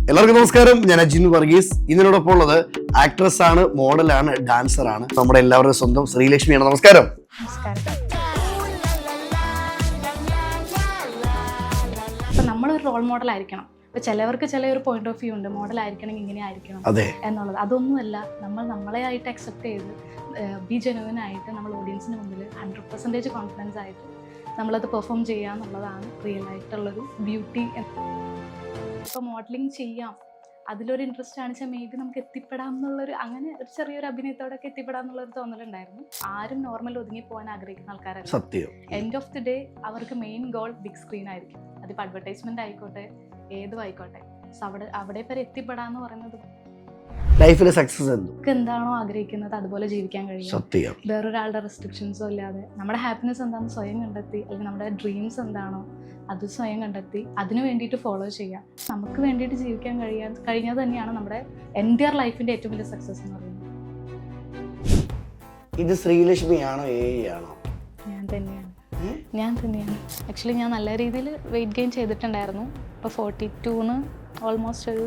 എല്ലാവർക്കും നമസ്കാരം. ഞാൻ അജിൻ വർഗീസ്. ഇതിനോടൊപ്പം ഉള്ളത് ആക്ട്രസ് ആണ്, മോഡലാണ്, ഡാൻസർ ആണ്, നമ്മുടെ എല്ലാവരുടെയും സ്വന്തം ശ്രീലക്ഷ്മിയാണ്. നമസ്കാരം. അപ്പൊ നമ്മളൊരു റോൾ മോഡൽ ആയിരിക്കണം. ഇപ്പൊ ചിലവർക്ക് ചില ഒരു പോയിന്റ് ഓഫ് വ്യൂ ഉണ്ട്, മോഡൽ ആയിരിക്കണമെങ്കിൽ ഇങ്ങനെ ആയിരിക്കണം എന്നുള്ളത്. അതൊന്നുമല്ല, നമ്മൾ നമ്മളെ ആയിട്ട് അക്സെപ്റ്റ് ചെയ്ത് ബി ജെനുവിൻ ആയിട്ട് നമ്മൾ ഓഡിയൻസിന് മുന്നിൽ 100% കോൺഫിഡൻസ് ആയിട്ട് നമ്മളത് പെർഫോം ചെയ്യുക എന്നുള്ളതാണ് റിയൽ ആയിട്ടുള്ളൊരു ബ്യൂട്ടി. ഇപ്പോൾ മോഡലിംഗ് ചെയ്യാം, അതിലൊരു ഇൻട്രസ്റ്റ് കാണിച്ചാൽ മേ ബി നമുക്ക് എത്തിപ്പെടാം എന്നുള്ളൊരു, അങ്ങനെ ഒരു ചെറിയൊരു അഭിനയത്തോടൊക്കെ എത്തിപ്പെടാം എന്നുള്ളൊരു തോന്നലുണ്ടായിരുന്നു. ആരും നോർമൽ ഒതുങ്ങി പോകാൻ ആഗ്രഹിക്കുന്ന ആൾക്കാരല്ല. സത്യം. എൻഡ് ഓഫ് ദി ഡേ അവർക്ക് മെയിൻ ഗോൾ ബിഗ് സ്ക്രീൻ ആയിരിക്കും. അതിപ്പോൾ അഡ്വർടൈസ്മെന്റ് ആയിക്കോട്ടെ, ഏതും ആയിക്കോട്ടെ. സോ അവിടെ വരെ എത്തിപ്പെടാന്ന് പറയുന്നത് ലൈഫിൽ സക്സസ് എന്താണോ ആഗ്രഹിക്കുന്നത് അതുപോലെ ജീവിക്കാൻ കഴിയും. വേറൊരാളുടെ റെസ്ട്രിക്ഷൻസോ ഇല്ലാതെ നമ്മുടെ ഹാപ്പിനെസ് എന്താണെന്ന് സ്വയം കണ്ടെത്തി, അല്ലെങ്കിൽ നമ്മുടെ ഡ്രീംസ് എന്താണോ അത് സ്വയം കണ്ടെത്തി അതിന് വേണ്ടിയിട്ട് ഫോളോ ചെയ്യാം. നമുക്ക് വേണ്ടിയിട്ട് ജീവിക്കാൻ കഴിഞ്ഞത് തന്നെയാണ് നമ്മുടെ എൻറ്റയർ ലൈഫിന്റെ ഏറ്റവും വലിയ സക്സസ് എന്ന് പറയുന്നത്. ഇത് ശ്രീലക്ഷ്മിയാണോ ആണോ? ഞാൻ തന്നെയാണ്. ആക്ച്വലി ഞാൻ നല്ല രീതിയിൽ വെയിറ്റ് ഗെയിൻ ചെയ്തിട്ടുണ്ടായിരുന്നു. ഇപ്പോൾ 42 ഓൾമോസ്റ്റ് ഒരു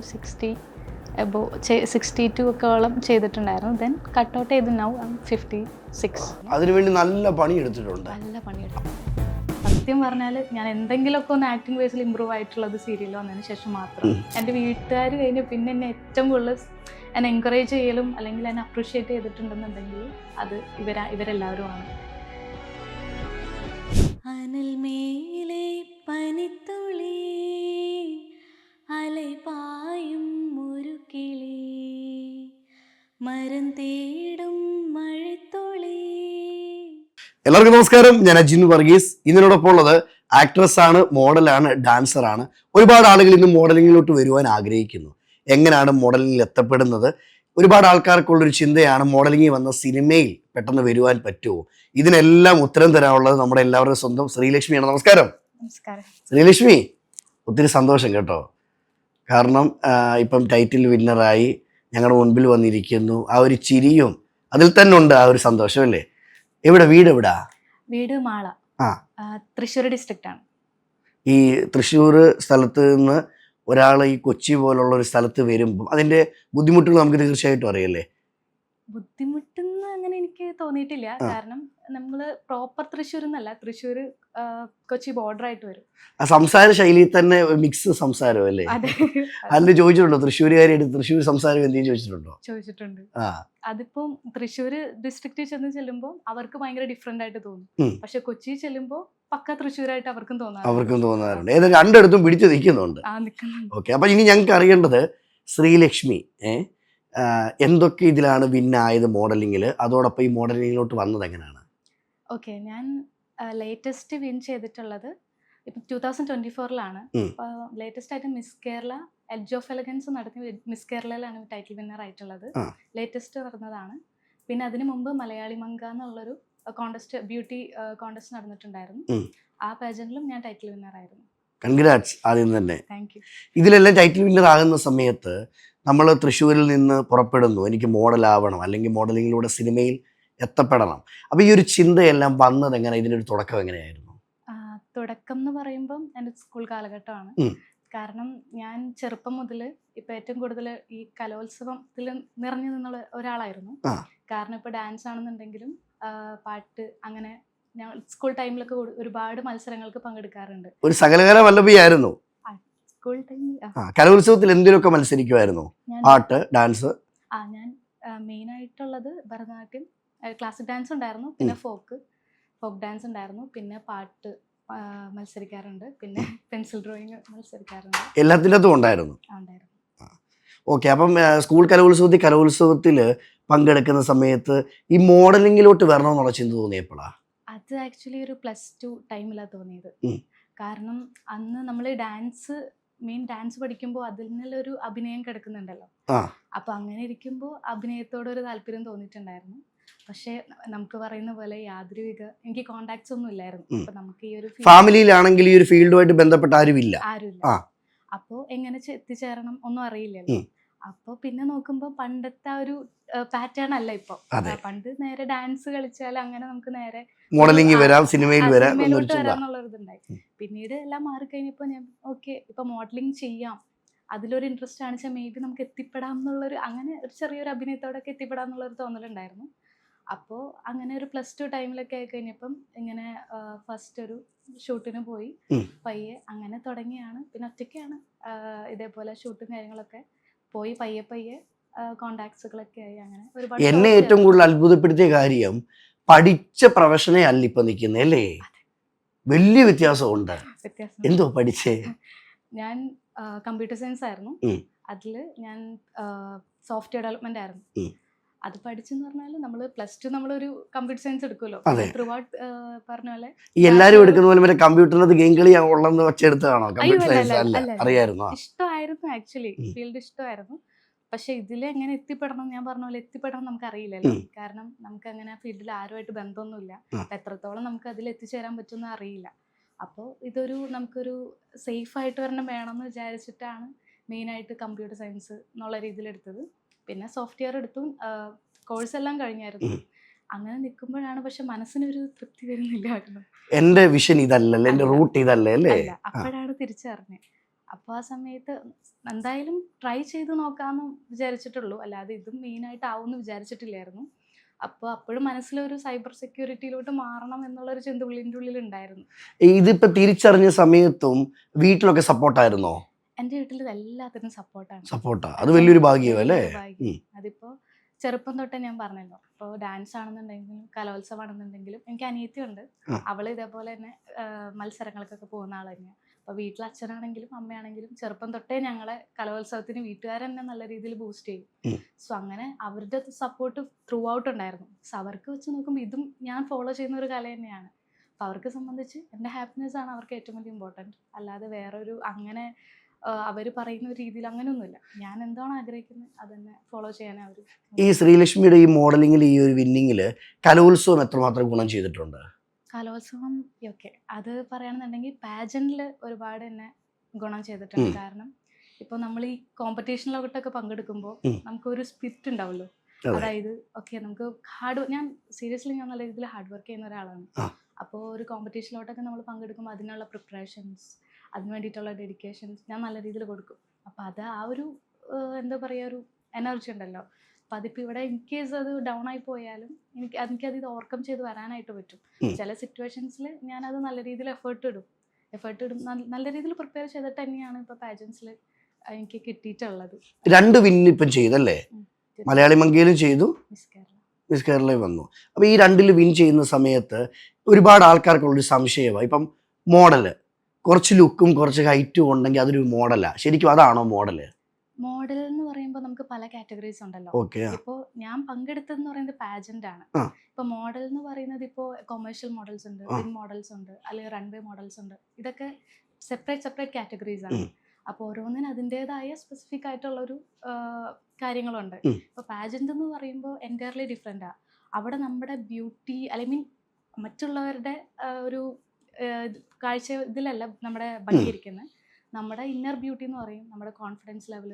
62 ഒക്കെയോളം ചെയ്തിട്ടുണ്ടായിരുന്നു. ദെൻ കട്ട് ഔട്ട് ചെയ്ത് നൗ 56. അതിനുവേണ്ടി നല്ല പണിയെടുത്തിട്ടുണ്ട്. നല്ല പണിയെടുത്തു. സത്യം പറഞ്ഞാൽ ഞാൻ എന്തെങ്കിലുമൊക്കെ ഒന്ന് ആക്ടിങ് ബേസിൽ ഇമ്പ്രൂവ് ആയിട്ടുള്ളത് സീരിയൽ വന്നതിന് ശേഷം മാത്രം. എൻ്റെ വീട്ടുകാർ കഴിഞ്ഞ് പിന്നെ എന്നെ ഏറ്റവും കൂടുതൽ എന്നെ എൻകറേജ് ചെയ്യലും അല്ലെങ്കിൽ എന്നെ അപ്രീഷിയേറ്റ് ചെയ്തിട്ടുണ്ടെന്നുണ്ടെങ്കിൽ അത് ഇവരെല്ലാവരുമാണ്. അനൽ മേലെ പനിത്തുളി അലപായും ഒരു കിളി മരം തേടും മഴത്തുളി. എല്ലാവർക്കും നമസ്കാരം. ഞാൻ അജിൻ വർഗീസ്. ഇതിനോടൊപ്പം ഉള്ളത് ആക്ട്രസ് ആണ്, മോഡലാണ്, ഡാൻസർ ആണ്. ഒരുപാട് ആളുകൾ ഇന്ന് മോഡലിങ്ങിലോട്ട് വരുവാൻ ആഗ്രഹിക്കുന്നു. എങ്ങനെയാണ് മോഡലിങ്ങിൽ എത്തപ്പെടുന്നത്? ഒരുപാട് ആൾക്കാർക്കുള്ളൊരു ചിന്തയാണ്, മോഡലിംഗിൽ വന്ന സിനിമയിൽ പെട്ടെന്ന് വരുവാൻ പറ്റുമോ? ഇതിനെല്ലാം ഉത്തരം തരാനുള്ളത് നമ്മുടെ എല്ലാവരുടെയും സ്വന്തം ശ്രീലക്ഷ്മിയാണ്. നമസ്കാരം. ശ്രീലക്ഷ്മി, ഒത്തിരി സന്തോഷം കേട്ടോ. കാരണം ഇപ്പം ടൈറ്റിൽ വിന്നറായി ഞങ്ങളുടെ മുൻപിൽ വന്നിരിക്കുന്നു. ആ ഒരു ചിരിയും അതിൽ തന്നെ ഉണ്ട്, ആ ഒരു സന്തോഷം അല്ലേ? വീട് എവിടാ? വീട് മാള, തൃശ്ശൂർ ഡിസ്ട്രിക്റ്റ് ആണ്. ഈ തൃശ്ശൂർ സ്ഥലത്ത് നിന്ന് ഒരാൾ ഈ കൊച്ചി പോലുള്ള ഒരു സ്ഥലത്ത് വരുമ്പം അതിന്റെ ബുദ്ധിമുട്ടുകൾ നമുക്ക് തീർച്ചയായിട്ടും അറിയല്ലേ? ബുദ്ധിമുട്ടെന്ന് അങ്ങനെ എനിക്ക് തോന്നിയിട്ടില്ല. കാരണം നമ്മള് പ്രോപ്പർ തൃശ്ശൂർ എന്നല്ല, തൃശ്ശൂർ കൊച്ചി ബോർഡർ ആയിട്ട് വരും. ആ സംസാര ശൈലിയിൽ തന്നെ മിക്സ് സംസാരം അല്ലേ? അതിന് ചോദിച്ചിട്ടുണ്ടോ? തൃശ്ശൂരുകാരിയായിട്ട് തൃശ്ശൂർ സംസാരം എന്തെങ്കിലും ചോദിച്ചിട്ടുണ്ടോ? ചോദിച്ചിട്ടുണ്ട്. അതിപ്പം തൃശ്ശൂർ ഡിസ്ട്രിക്റ്റിൽ ചെന്ന് ചെല്ലുമ്പോൾ അവർക്ക് ഭയങ്കര ഡിഫറെന്റ് ആയിട്ട് തോന്നും. പക്ഷെ കൊച്ചി ചെല്ലുമ്പോൾ പക്ക തൃശ്ശൂരായിട്ട് അവർക്കും തോന്നാറുണ്ട്. ഏതായാലും രണ്ടിടത്തും പിടിച്ചു നിൽക്കുന്നുണ്ട്. ഓക്കെ, അപ്പൊ ഇനി ഞങ്ങൾക്ക് അറിയേണ്ടത് ശ്രീലക്ഷ്മി എന്തൊക്കെ ഇതിലാണ് വിന്നായത് മോഡലിങ്ങിൽ, അതോടൊപ്പം ഈ മോഡലിങ്ങിലോട്ട് വന്നത് എങ്ങനെയാണ്? ഓക്കെ, ഞാൻ ലേറ്റസ്റ്റ് വിൻ ചെയ്തിട്ടുള്ളത് ഇപ്പം 2024 ലേറ്റസ്റ്റ് ആയിട്ട് miss Kerala edge of elegance നടത്തി മിസ് കേരളയിലാണ് ടൈറ്റിൽ വിന്നർ ആയിട്ടുള്ളത്. ലേറ്റസ്റ്റ് നടന്നതാണ്. പിന്നെ അതിനു മുമ്പ് മലയാളി മങ്ക എന്നുള്ളൊരു കോണ്ടസ്റ്റ്, ബ്യൂട്ടി കോണ്ടസ്റ്റ് നടന്നിട്ടുണ്ടായിരുന്നു. ആ പാജന്റിലും ഞാൻ ടൈറ്റിൽ വിന്നർ ആയിരുന്നു. കൺഗ്രാറ്റ്സ് ആദ്യം തന്നെ. Thank you. ഇതിലെല്ലാം ടൈറ്റിൽ വിന്നർ ആകുന്ന സമയത്ത് നമ്മൾ തൃശ്ശൂരിൽ നിന്ന് പുറപ്പെടുന്നു, എനിക്ക് മോഡലാവണം അല്ലെങ്കിൽ മോഡലിങ്ങിലൂടെ സിനിമയിൽ എത്തപ്പെടണം. അപ്പൊ ഈ ഒരു ചിന്തയെല്ലാം വന്നത് എങ്ങനെ? ഇതിനൊരു തുടക്കം എങ്ങനെയായിരുന്നു? തുടക്കം എന്ന് പറയുമ്പം എൻ്റെ സ്കൂൾ കാലഘട്ടമാണ്. കാരണം ഞാൻ ചെറുപ്പം മുതൽ ഇപ്പം ഏറ്റവും കൂടുതൽ ഈ കലോത്സവത്തിൽ നിറഞ്ഞു നിന്നുള്ള ഒരാളായിരുന്നു. കാരണം ഇപ്പോൾ ഡാൻസ് ആണെന്നുണ്ടെങ്കിലും പാട്ട്, അങ്ങനെ ഞാൻ സ്കൂൾ ടൈമിലൊക്കെ ഒരുപാട് മത്സരങ്ങൾക്ക് പങ്കെടുക്കാറുണ്ട്. ഒരു സകലകല വല്ലഭയായിരുന്നു സ്കൂൾ ടൈമിൽ. കലോത്സവത്തിൽ എന്തിനൊക്കെ മത്സരിക്കുമായിരുന്നു? പാട്ട്, ഡാൻസ്? ഞാൻ മെയിൻ ആയിട്ടുള്ളത് ഭരതനാട്യം, ക്ലാസിക് ഡാൻസ് ഉണ്ടായിരുന്നു, പിന്നെ ഫോക്ക് ഡാൻസ് ഉണ്ടായിരുന്നു, പിന്നെ പാട്ട് മത്സരിക്കാറുണ്ട്, പിന്നെ പെൻസിൽ ഡ്രോയിങ് മത്സരിക്കാറുണ്ട്. എല്ലാത്തിനകത്തും ഉണ്ടായിരുന്നു. ഓക്കെ, അപ്പം സ്കൂൾ കലോത്സവത്തിൽ പങ്കെടുക്കുന്ന സമയത്ത് ഈ മോഡലിങ്ങിലോട്ട് വരണമെന്നുള്ള ചിന്ത തോന്നിയപ്പോഴാ? അത് ആക്ച്വലി ഒരു +2 ടൈമിലാണ് തോന്നിയത്. കാരണം അന്ന് നമ്മൾ ഡാൻസ് പഠിക്കുമ്പോൾ അതിനൊരു അഭിനയം കിടക്കുന്നുണ്ടല്ലോ. അപ്പൊ അങ്ങനെ ഇരിക്കുമ്പോൾ അഭിനയത്തോടൊരു താല്പര്യം തോന്നിയിട്ടുണ്ടായിരുന്നു. പക്ഷെ നമുക്ക് പറയുന്ന പോലെ എനിക്ക് കോണ്ടാക്ട്സ് ഒന്നും ഇല്ലായിരുന്നു. അപ്പൊ നമുക്ക് ഈ ഒരു ഫാമിലിയിലാണെങ്കിൽ ഈ ഒരു ഫീൽഡുമായിട്ട് ബന്ധപ്പെട്ട ആരുമില്ല. അപ്പോ എങ്ങനെ എത്തിച്ചേരണം ഒന്നും അറിയില്ലല്ലോ. അപ്പോൾ പിന്നെ നോക്കുമ്പോൾ പണ്ടത്തെ ആ ഒരു പാറ്റേൺ അല്ല ഇപ്പോൾ. പണ്ട് നേരെ ഡാൻസ് കളിച്ചാൽ അങ്ങനെ നമുക്ക് നേരെ മോഡലിംഗ് വരാം, സിനിമയിൽ വരാന്നുള്ളൊരിതുണ്ടായി. പിന്നീട് എല്ലാം മാറിക്കഴിഞ്ഞപ്പോൾ ഞാൻ ഓക്കെ ഇപ്പൊ മോഡലിംഗ് ചെയ്യാം, അതിലൊരു ഇൻട്രസ്റ്റ് കാണിച്ചാൽ മേ ബി നമുക്ക് എത്തിപ്പെടാം എന്നുള്ളൊരു അങ്ങനെ ഒരു ചെറിയൊരു അഭിനയത്തോടൊക്കെ എത്തിപ്പെടാം എന്നുള്ളൊരു തോന്നലുണ്ടായിരുന്നു. അപ്പോൾ അങ്ങനെ ഒരു +2 ടൈമിലൊക്കെ ആയി കഴിഞ്ഞപ്പം ഇങ്ങനെ ഫസ്റ്റ് ഒരു ഷൂട്ടിന് പോയി. പയ്യെ അങ്ങനെ തുടങ്ങിയാണ്. പിന്നെ ഒറ്റയ്ക്കാണ് ഇതേപോലെ ഷൂട്ടും കാര്യങ്ങളൊക്കെ പോയി പയ്യെ പയ്യെ കോണ്ടാക്ട്സുകളൊക്കെ ആയി. അങ്ങനെ ഒരുപാട് എന്നെ ഏറ്റവും കൂടുതൽ അത്ഭുതപ്പെടുത്തിയ കാര്യം പഠിച്ച പ്രൊഫഷനെ അല്ല ഇപ്പൊ നിൽക്കുന്നത് അല്ലേ? വലിയ വ്യത്യാസമുണ്ട്. എന്തോ പഠിച്ചേ? ഞാൻ കമ്പ്യൂട്ടർ സയൻസ് ആയിരുന്നു. അതിൽ ഞാൻ സോഫ്റ്റ്വെയർ ഡെവലപ്മെന്റ് ആയിരുന്നു. അത് പഠിച്ചെന്ന് പറഞ്ഞാൽ നമ്മൾ +2 നമ്മളൊരു കമ്പ്യൂട്ടർ സയൻസ് എടുക്കുമല്ലോ. ത്രൂ ഔട്ട് പറഞ്ഞ പോലെ എല്ലാരും എടുക്കുന്ന പോലെ മറ്റേ കമ്പ്യൂട്ടറിനകത്ത് ഗെയിം കളി ഉള്ളെന്ന് വെച്ചെടുത്തതാണോ? കമ്പ്യൂട്ടർ സയൻസ് അല്ല, അറിയായിരുന്നോ? ഇഷ്ടമായിരുന്നു, ആക്ച്വലി ഫീൽഡ് ഇഷ്ടമായിരുന്നു. പക്ഷെ ഇതിൽ എങ്ങനെ എത്തിപ്പെടണം, ഞാൻ പറഞ്ഞ പോലെ എത്തിപ്പെടണം നമുക്ക് അറിയില്ലല്ലോ. കാരണം നമുക്ക് അങ്ങനെ ഫീൽഡിൽ ആരുമായിട്ട് ബന്ധമൊന്നുമില്ല. അപ്പം എത്രത്തോളം നമുക്ക് അതിൽ എത്തിച്ചേരാൻ പറ്റുമെന്ന് അറിയില്ല. അപ്പോൾ ഇതൊരു നമുക്കൊരു സേഫ് ആയിട്ട് വരണം വേണമെന്ന് വിചാരിച്ചിട്ടാണ് മെയിനായിട്ട് കമ്പ്യൂട്ടർ സയൻസ് എന്നുള്ള രീതിയിൽ എടുത്തത്. പിന്നെ സോഫ്റ്റ്വെയർ എടുത്തും കോഴ്സ് എല്ലാം കഴിഞ്ഞായിരുന്നു. അങ്ങനെ നിൽക്കുമ്പോഴാണ് പക്ഷെ മനസ്സിനൊരു തൃപ്തി വരുന്നില്ലായിരുന്നു. എന്റെ വിഷൻ ഇതല്ലല്ലോ, എന്റെ റൂട്ട് ഇതല്ലേ. അപ്പോഴാണ് തിരിച്ചറിഞ്ഞത്. അപ്പോൾ ആ സമയത്ത് എന്തായാലും ട്രൈ ചെയ്ത് നോക്കാമെന്ന് വിചാരിച്ചിട്ടുള്ളൂ, അല്ലാതെ ഇതും മെയിനായിട്ട് ആവുമെന്ന് വിചാരിച്ചിട്ടില്ലായിരുന്നു. അപ്പോൾ അപ്പോഴും മനസ്സിലൊരു സൈബർ സെക്യൂരിറ്റിയിലോട്ട് മാറണം എന്നുള്ളൊരു ചിന്ത ഉള്ളിൻ്റെ ഉള്ളിലുണ്ടായിരുന്നു. ഇതിപ്പോ തിരിച്ചറിഞ്ഞ സമയത്തും വീട്ടിലൊക്കെ സപ്പോർട്ടായിരുന്നോ? എൻ്റെ വീട്ടിൽ എല്ലാത്തിനും സപ്പോർട്ടാണ്. സപ്പോർട്ടാ, അത് വലിയൊരു ഭാഗ്യമല്ലേ. അതിപ്പോ ചെറുപ്പം തൊട്ടേ ഞാൻ പറഞ്ഞല്ലോ, ഇപ്പോൾ ഡാൻസ് ആണെന്നുണ്ടെങ്കിലും കലോത്സവം ആണെന്നുണ്ടെങ്കിലും എനിക്ക് അനിയത്തിയുണ്ട്. അവൾ ഇതേപോലെ തന്നെ മത്സരങ്ങൾക്കൊക്കെ പോകുന്ന ആൾ തന്നെയാണ്. അപ്പോൾ വീട്ടിൽ അച്ഛനാണെങ്കിലും അമ്മയാണെങ്കിലും ചെറുപ്പം തൊട്ടേ ഞങ്ങളെ കലോത്സവത്തിന് വീട്ടുകാരെന്നെ നല്ല രീതിയിൽ ബൂസ്റ്റ് ചെയ്യും. സോ അങ്ങനെ അവരുടെ സപ്പോർട്ട് ത്രൂ ഔട്ട് ഉണ്ടായിരുന്നു. സോ അവർക്ക് വെച്ച് നോക്കുമ്പോൾ ഇതും ഞാൻ ഫോളോ ചെയ്യുന്ന ഒരു കല തന്നെയാണ്. അപ്പോൾ അവർക്ക് സംബന്ധിച്ച് എൻ്റെ ഹാപ്പിനെസ് ആണ് അവർക്ക് ഏറ്റവും വലിയ ഇമ്പോർട്ടൻറ്റ്. അല്ലാതെ വേറൊരു അങ്ങനെ അവർ പറയുന്ന ഒരു രീതിയിൽ അങ്ങനെയൊന്നുമില്ല. ഞാൻ എന്താണോ ആഗ്രഹിക്കുന്നത് അത് തന്നെ ഫോളോ ചെയ്യാനേ അവർ. ഈ ശ്രീലക്ഷ്മിയുടെ ഈ മോഡലിംഗിൽ ഈ ഒരു വിന്നിങ്ങിൽ കലോത്സവം എത്രമാത്രം ഗുണം ചെയ്തിട്ടുണ്ട്? കലോത്സവം ഓക്കെ, അത് പറയുകയാണെന്നുണ്ടെങ്കിൽ പാജനിൽ ഒരുപാട് തന്നെ ഗുണം ചെയ്തിട്ടുണ്ട്. കാരണം ഇപ്പോൾ നമ്മൾ ഈ കോമ്പറ്റീഷനിലോട്ടൊക്കെ പങ്കെടുക്കുമ്പോൾ നമുക്കൊരു സ്പിരിറ്റ് ഉണ്ടാവുമല്ലോ. അതായത് ഓക്കെ നമുക്ക് ഞാൻ സീരിയസ്ലി ഞാൻ നല്ല രീതിയിൽ ഹാർഡ് വർക്ക് ചെയ്യുന്ന ഒരാളാണ്. അപ്പോൾ ഒരു കോമ്പറ്റീഷനിലോട്ടൊക്കെ നമ്മൾ പങ്കെടുക്കുമ്പോൾ അതിനുള്ള പ്രിപ്പറേഷൻസ്, അതിന് വേണ്ടിയിട്ടുള്ള ഡെഡിക്കേഷൻസ് ഞാൻ നല്ല രീതിയിൽ കൊടുക്കും. അപ്പോൾ അത് ആ ഒരു എന്താ പറയുക, ഒരു എനർജി ഉണ്ടല്ലോ. അപ്പോൾ അതിപ്പോൾ ഇവിടെ ഇൻ കേസ് അത് ഡൗൺ ആയി പോയാലും എനിക്കത് ഇത് ഓവർകം ചെയ്ത് വരാനായിട്ട് പറ്റും. ചില സിറ്റുവേഷൻസിൽ ഞാനത് നല്ല രീതിയിൽ എഫേർട്ട് ഇടും. നല്ല രീതിയിൽ പ്രിപ്പയർ ചെയ്തിട്ട് തന്നെയാണ് ഇപ്പോൾ പാജൻസിൽ എനിക്ക് കിട്ടിയിട്ടുള്ളത്. 2 വിൻ ഇപ്പം ചെയ്തല്ലേ? മലയാളി മങ്കയിലും ചെയ്തു, മിസ് കേരളയിൽ വന്നു. അപ്പോൾ ഈ 2 വിൻ ചെയ്യുന്ന സമയത്ത് ഒരുപാട് ആൾക്കാർക്കുള്ളൊരു സംശയമാണ്, ഇപ്പം മോഡല് കുറച്ച് ലുക്കും കുറച്ച് ഹൈറ്റും ഉണ്ടെങ്കിൽ അതൊരു മോഡലാണ്. ശരിക്കും അതാണോ മോഡല്? മോഡൽ എന്ന് പറയുമ്പോൾ നമുക്ക് പല കാറ്റഗറീസ് ഉണ്ടല്ലോ. ഇപ്പോൾ ഞാൻ പങ്കെടുത്തതെന്ന് പറയുന്നത് പാജന്റ് ആണ്. ഇപ്പോൾ മോഡൽ എന്ന് പറയുന്നത് ഇപ്പോൾ കൊമേഴ്ഷ്യൽ മോഡൽസ് ഉണ്ട്, വിൻ മോഡൽസ് ഉണ്ട്, അല്ലെങ്കിൽ റൺവേ മോഡൽസ് ഉണ്ട്. ഇതൊക്കെ സെപ്പറേറ്റ് കാറ്റഗറീസ് ആണ്. അപ്പോൾ ഓരോന്നിനും അതിൻ്റെതായ സ്പെസിഫിക് ആയിട്ടുള്ളൊരു കാര്യങ്ങളുണ്ട്. ഇപ്പോൾ പാജന്റ് എന്ന് പറയുമ്പോൾ എൻറ്റയർലി ഡിഫറെൻറ്റാണ്. അവിടെ നമ്മുടെ ബ്യൂട്ടി അല്ലെങ്കിൽ മറ്റുള്ളവരുടെ ഒരു കാഴ്ച ഇതിലല്ല നമ്മുടെ ഭംഗിയിരിക്കുന്നത്. നമ്മുടെ ഇന്നർ ബ്യൂട്ടി എന്ന് പറയും, നമ്മുടെ കോൺഫിഡൻസ് ലെവൽ,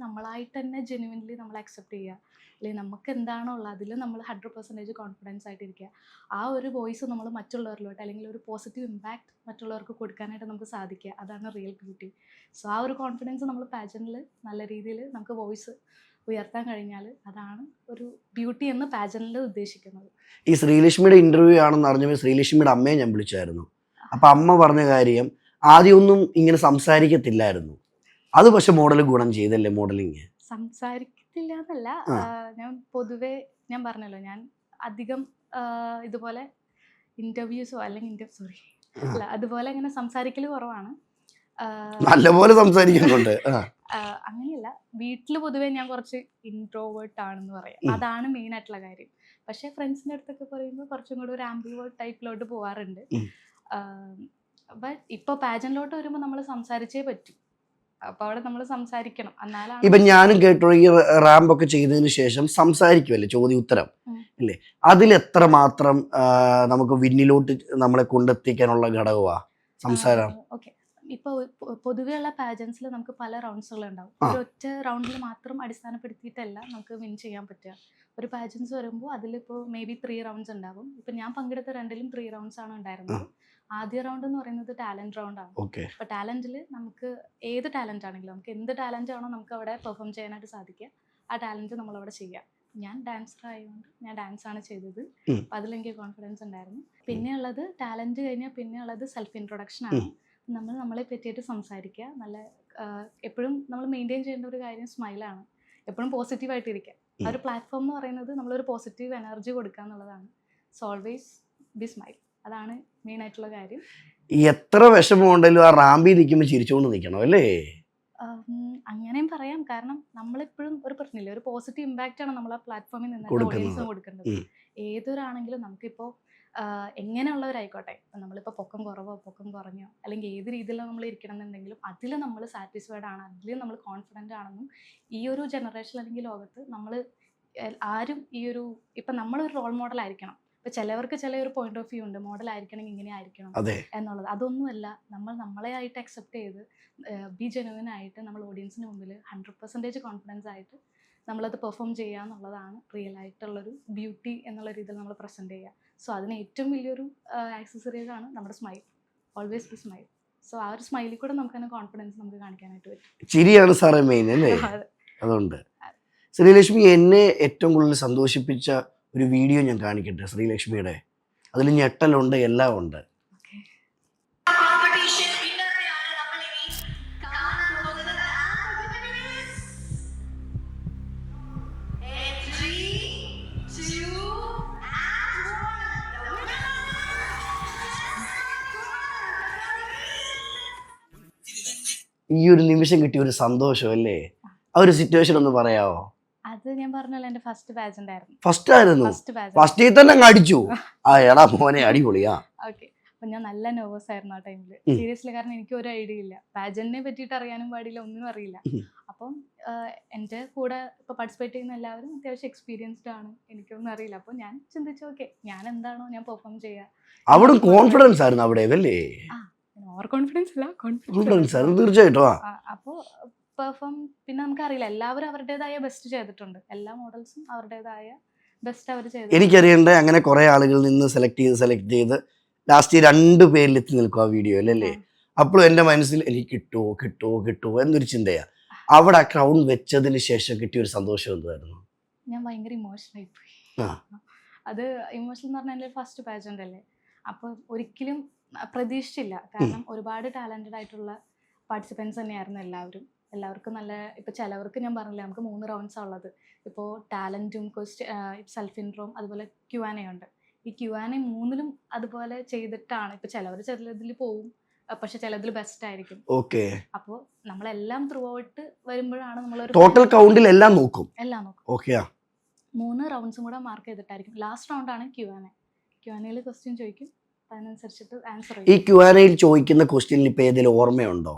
നമ്മളായിട്ട് തന്നെ ജെന്യുവൻലി നമ്മൾ അക്സെപ്റ്റ് ചെയ്യുക, അല്ലെങ്കിൽ നമുക്ക് എന്താണോ ഉള്ളത് അതിൽ നമ്മൾ 100% കോൺഫിഡൻസ് ആയിട്ടിരിക്കുക. ആ ഒരു വോയിസ് നമ്മൾ മറ്റുള്ളവരിലോട്ട് അല്ലെങ്കിൽ ഒരു പോസിറ്റീവ് ഇമ്പാക്റ്റ് മറ്റുള്ളവർക്ക് കൊടുക്കാനായിട്ട് നമുക്ക് സാധിക്കുക. അതാണ് റിയൽ ബ്യൂട്ടി. സോ ആ ഒരു കോൺഫിഡൻസ് നമ്മൾ പാജനിൽ നല്ല രീതിയിൽ നമുക്ക് വോയിസ് ഉയർത്താൻ കഴിഞ്ഞാൽ അതാണ് ഒരു ബ്യൂട്ടി എന്ന് പാജനിൽ ഉദ്ദേശിക്കുന്നത്. ഈ ശ്രീലക്ഷ്മിയുടെ ഇന്റർവ്യൂ ആണെന്ന് അറിഞ്ഞപ്പോൾ ശ്രീലക്ഷ്മിയുടെ അമ്മയെ ഞാൻ വിളിച്ചായിരുന്നു. അപ്പം അമ്മ പറഞ്ഞ കാര്യം ആദ്യമൊന്നും ഇങ്ങനെ സംസാരിക്കത്തില്ലായിരുന്നു, അത് പക്ഷെ മോഡൽ ഗുണം ചെയ്തല്ലേ? മോഡലിങ് സംസാരിക്കത്തില്ല എന്നല്ല, ഞാൻ പൊതുവെ ഞാൻ പറഞ്ഞല്ലോ, ഞാൻ അധികം ഇതുപോലെ ഇന്റർവ്യൂസോ അല്ലെങ്കിൽ അതുപോലെ ഇങ്ങനെ സംസാരിക്കൽ കുറവാണ്. നല്ലപോലെ സംസാരിക്കുന്നുണ്ട്. അങ്ങനെയല്ല, വീട്ടിൽ പൊതുവെ ഞാൻ കുറച്ച് ഇൻട്രോവേർട്ട് ആണെന്ന് പറയാം. അതാണ് മെയിൻ ആയിട്ടുള്ള കാര്യം. പക്ഷെ ഫ്രണ്ട്സിൻ്റെ അടുത്തൊക്കെ പറയുമ്പോൾ കുറച്ചും കൂടി ഒരു ആംബിവേർട്ട് ടൈപ്പിലോട്ട് പോകാറുണ്ട്. ബട്ട് ഇപ്പോൾ പാജനിലോട്ട് വരുമ്പോൾ നമ്മൾ സംസാരിച്ചേ പറ്റൂ. അപ്പോൾ അവിടെ നമ്മൾ സംസാരിക്കണം, എന്നാലാണ്. ഇപ്പം ഞാനും കേട്ടോ ഈ റാമ്പൊക്കെ ചെയ്തതിന് ശേഷം സംസാരിക്കുമല്ലേ, ചോദ്യ ഉത്തരം അല്ലേ? അതിലെത്ര മാത്രം നമുക്ക് വിന്നിലോട്ട് നമ്മളെ കൊണ്ടെത്തിക്കാനുള്ള ഘടകമാണ് സംസാരം? ഓക്കെ, ഇപ്പോൾ പൊതുവെയുള്ള പാജൻസിൽ നമുക്ക് പല റൗണ്ട്സുകൾ ഉണ്ടാവും. ഒരൊറ്റ റൗണ്ടിൽ മാത്രം അടിസ്ഥാനപ്പെടുത്തിയിട്ടല്ല നമുക്ക് വിൻ ചെയ്യാൻ പറ്റുക. ഒരു പാജൻസ് വരുമ്പോൾ അതിലിപ്പോൾ മേ ബി 3 റൗണ്ട്സ് ഉണ്ടാവും. ഇപ്പം ഞാൻ പങ്കെടുത്ത 2ലും 3 റൗണ്ട്സ് ആണ് ഉണ്ടായിരുന്നത്. ആദ്യ റൗണ്ട് എന്ന് പറയുന്നത് ടാലന്റ് റൗണ്ടാണ്. ഓക്കെ. അപ്പോൾ ടാലന്റിൽ നമുക്ക് ഏത് ടാലന്റ് ആണെങ്കിലും നമുക്ക് എന്ത് ടാലന്റ് ആണോ നമുക്ക് അവിടെ പെർഫോം ചെയ്യാനായിട്ട് സാധിക്കുക, ആ ടാലന്റ് നമ്മളവിടെ ചെയ്യുക. ഞാൻ ഡാൻസർ ആയതുകൊണ്ട് ഞാൻ ഡാൻസ് ആണ് ചെയ്തത്. അപ്പോൾ അതിലെനിക്ക് കോൺഫിഡൻസ് ഉണ്ടായിരുന്നു. പിന്നെ ഉള്ളത് ടാലന്റ് കഴിഞ്ഞാൽ പിന്നെ ഉള്ളത് സെൽഫ് ഇൻട്രൊഡക്ഷൻ ആണ്. നമ്മൾ നമ്മളെ പറ്റിയിട്ട് സംസാരിക്കുക. നല്ല എപ്പോഴും നമ്മൾ മെയിൻറ്റെയിൻ ചെയ്യേണ്ട ഒരു കാര്യം സ്മൈലാണ്. എപ്പോഴും പോസിറ്റീവായിട്ടിരിക്കുക. ആ ഒരു പ്ലാറ്റ്ഫോം എന്ന് പറയുന്നത് നമ്മളൊരു പോസിറ്റീവ് എനർജി കൊടുക്കുക എന്നുള്ളതാണ്. So always be smile. അതാണ് മെയിൻ ആയിട്ടുള്ള കാര്യം. എത്ര വിഷമം ഉണ്ടെങ്കിലും ആ റാമ്പിൽ നിൽക്കുമ്പോൾ ചിരിച്ചുകൊണ്ട് നിൽക്കണം അല്ലേ? അങ്ങനെയും പറയാം. കാരണം നമ്മളെപ്പോഴും ഒരു പ്രശ്നമില്ല, ഒരു പോസിറ്റീവ് ഇമ്പാക്റ്റ് ആണ് നമ്മൾ ആ പ്ലാറ്റ്ഫോമിൽ നിന്ന് ഓഡിയൻസിന് കൊടുക്കേണ്ടത്. ഏതൊരാണെങ്കിലും നമുക്കിപ്പോൾ എങ്ങനെയുള്ളവരായിക്കോട്ടെ, നമ്മളിപ്പോൾ പൊക്കം കുറവോ പൊക്കം കുറഞ്ഞോ അല്ലെങ്കിൽ ഏത് രീതിയിലാണ് നമ്മൾ ഇരിക്കണം എന്നുണ്ടെങ്കിലും അതിൽ നമ്മൾ സാറ്റിസ്ഫൈഡ് ആണ്, അതിൽ നമ്മൾ കോൺഫിഡൻ്റ് ആണെന്നും ഈ ഒരു ജനറേഷൻ അല്ലെങ്കിൽ ലോകത്ത് നമ്മൾ ആരും ഈ ഒരു ഇപ്പം നമ്മളൊരു റോൾ മോഡൽ ആയിരിക്കണം. ഇപ്പം ചിലവർക്ക് ചില ഒരു പോയിന്റ് ഓഫ് വ്യൂ ഉണ്ട്, മോഡൽ ആയിരിക്കണമെങ്കിൽ ഇങ്ങനെ ആയിരിക്കണം എന്നുള്ളത്. അതൊന്നുമല്ല, നമ്മൾ നമ്മളെ ആയിട്ട് അക്സെപ്റ്റ് ചെയ്ത് ബി ജെനുവിൻ ആയിട്ട് നമ്മൾ ഓഡിയൻസിന് മുമ്പിൽ 100% കോൺഫിഡൻസ് ആയിട്ട് നമ്മളത് പെർഫോം ചെയ്യുക എന്നുള്ളതാണ് റിയൽ ആയിട്ടുള്ളൊരു ബ്യൂട്ടി എന്നുള്ള രീതിയിൽ നമ്മൾ പ്രസൻറ്റ് ചെയ്യുക. സോ അതിന് ഏറ്റവും വലിയൊരു ആക്സസറീസാണ് നമ്മുടെ smile. Always be smile. So ആ ഒരു സ്മൈലിൽ കൂടെ നമുക്ക് തന്നെ കോൺഫിഡൻസ് നമുക്ക് കാണിക്കാനായിട്ട് പറ്റും. ചിരിയാണ് സാറേ മെയിൻ അല്ലേ? അതുകൊണ്ട് ശ്രീലക്ഷ്മി എന്നെ ഏറ്റവും കൂടുതൽ സന്തോഷിപ്പിച്ച ഒരു വീഡിയോ ഞാൻ കാണിക്കട്ടെ ശ്രീലക്ഷ്മിയുടെ. അതിൽ ഞെട്ടലുണ്ട്, എല്ലാം ഉണ്ട്. ഈ ഒരു നിമിഷം കിട്ടിയ ഒരു സന്തോഷം അല്ലേ? ആ ഒരു സിറ്റുവേഷൻ ഒന്ന് പറയാവോ? അത് ഞാൻ പറഞ്ഞല്ലോ, എന്റെ ഫസ്റ്റ് ബാച്ച് ഉണ്ടായിരുന്നു. ഫസ്റ്റ് ആയിരുന്നു? ഫസ്റ്റിൽ തന്നെ അങ്ങ് അടിച്ചു. ആ എടാ മോനെ അടിപൊളിയാ. ഓക്കെ. അപ്പൊ ഞാൻ നല്ല നെർവസ് ആയിരുന്നു ആ ടൈമില്, സീരിയസ്ലി. കാരണം എനിക്ക് ഒരു ഐഡിയ ഇല്ല, പാജന്റിനെ പറ്റിയിട്ട് അറിയാനും പാടില്ല, ഒന്നും അറിയില്ല. അപ്പം എൻ്റെ കൂടെ ഇപ്പൊ പാർട്ടിസിപ്പേറ്റ് ചെയ്യുന്ന എല്ലാവരും അത്യാവശ്യം എക്സ്പീരിയൻസ്ഡ് ആണ്, എനിക്കൊന്നും അറിയില്ല. അപ്പോൾ ഞാൻ ചിന്തിച്ചു, ഓക്കെ ഞാൻ എന്താണോ ഞാൻ പെർഫോം ചെയ്യുക. അവിടെ കോൺഫിഡൻസ് ആയിരുന്നു അവിടെ അല്ലേ? ഓവർ കോൺഫിഡൻസ് അല്ല, കോൺഫിഡൻസ് ആയിരുന്നു തീർച്ചയായിട്ടും. അപ്പോൾ പെർഫോം പിന്നെ നമുക്കറിയില്ല, എല്ലാവരും അവരുടേതായ ബെസ്റ്റ് ചെയ്തിട്ടുണ്ട്. എല്ലാ മോഡൽസും അവരുടേതായ ബെസ്റ്റ് അവർ ചെയ്തു. എനിക്കറിയണ്ട അങ്ങനെ കുറെ ആളുകളിൽ നിന്ന് സെലക്ട് ചെയ്ത് ലാസ്റ്റ് 2 പേരിലെത്തി നിൽക്കും ആ വീഡിയോ അല്ലേ? അപ്പോഴും എൻ്റെ മനസ്സിൽ എനിക്ക് കിട്ടുമോ എന്നൊരു ചിന്തയാ. അവിടെ ആ ക്രൗൺ വെച്ചതിന് ശേഷം കിട്ടിയ ഒരു സന്തോഷം എന്തായിരുന്നു? ഞാൻ ഭയങ്കര ഇമോഷണൽ ആയിപ്പോയി. അത് ഇമോഷണൽ എന്ന് പറഞ്ഞാൽ എൻ്റെ ഫസ്റ്റ് പാജന്റ് അല്ലേ, അപ്പോൾ ഒരിക്കലും പ്രതീക്ഷിച്ചില്ല. കാരണം ഒരുപാട് ടാലന്റഡ് ആയിട്ടുള്ള പാർട്ടിസിപ്പൻസ് തന്നെയായിരുന്നു എല്ലാവർക്കും നല്ല. ഇപ്പോൾ ചിലവർക്ക് ഞാൻ പറഞ്ഞില്ല, നമുക്ക് 3 റൗണ്ട്സാണ് ഉള്ളത്. ഇപ്പോൾ ടാലൻറ്റും സെൽഫ് ഇൻട്രോം അതുപോലെ Q&A ഉണ്ട്. ഈ Q&A 3ലും അതുപോലെ ചെയ്തിട്ടാണ്. ഇപ്പോൾ ചിലതിൽ പോവും, പക്ഷെ ചിലതിൽ ബെസ്റ്റ് ആയിരിക്കും. ഓക്കെ. അപ്പോൾ നമ്മളെല്ലാം ത്രൂ ഔട്ട് വരുമ്പോഴാണ് നമ്മളൊരു ടോട്ടൽ കൗണ്ടിൽ എല്ലാം നോക്കും. ഓക്കെ. 3 റൗണ്ട്സും കൂടെ മാർക്ക് ചെയ്തിട്ടായിരിക്കും. ലാസ്റ്റ് റൗണ്ടാണ് Q&A ക്വസ്റ്റ്യൻ ചോദിക്കും, അതിനനുസരിച്ചിട്ട് ആൻസർ ചെയ്യും. ഈ Q&Aയിൽ ചോദിക്കുന്ന ക്വസ്റ്റ്യനിൽ ഇപ്പോൾ ഏതെങ്കിലും ഓർമ്മയുണ്ടോ?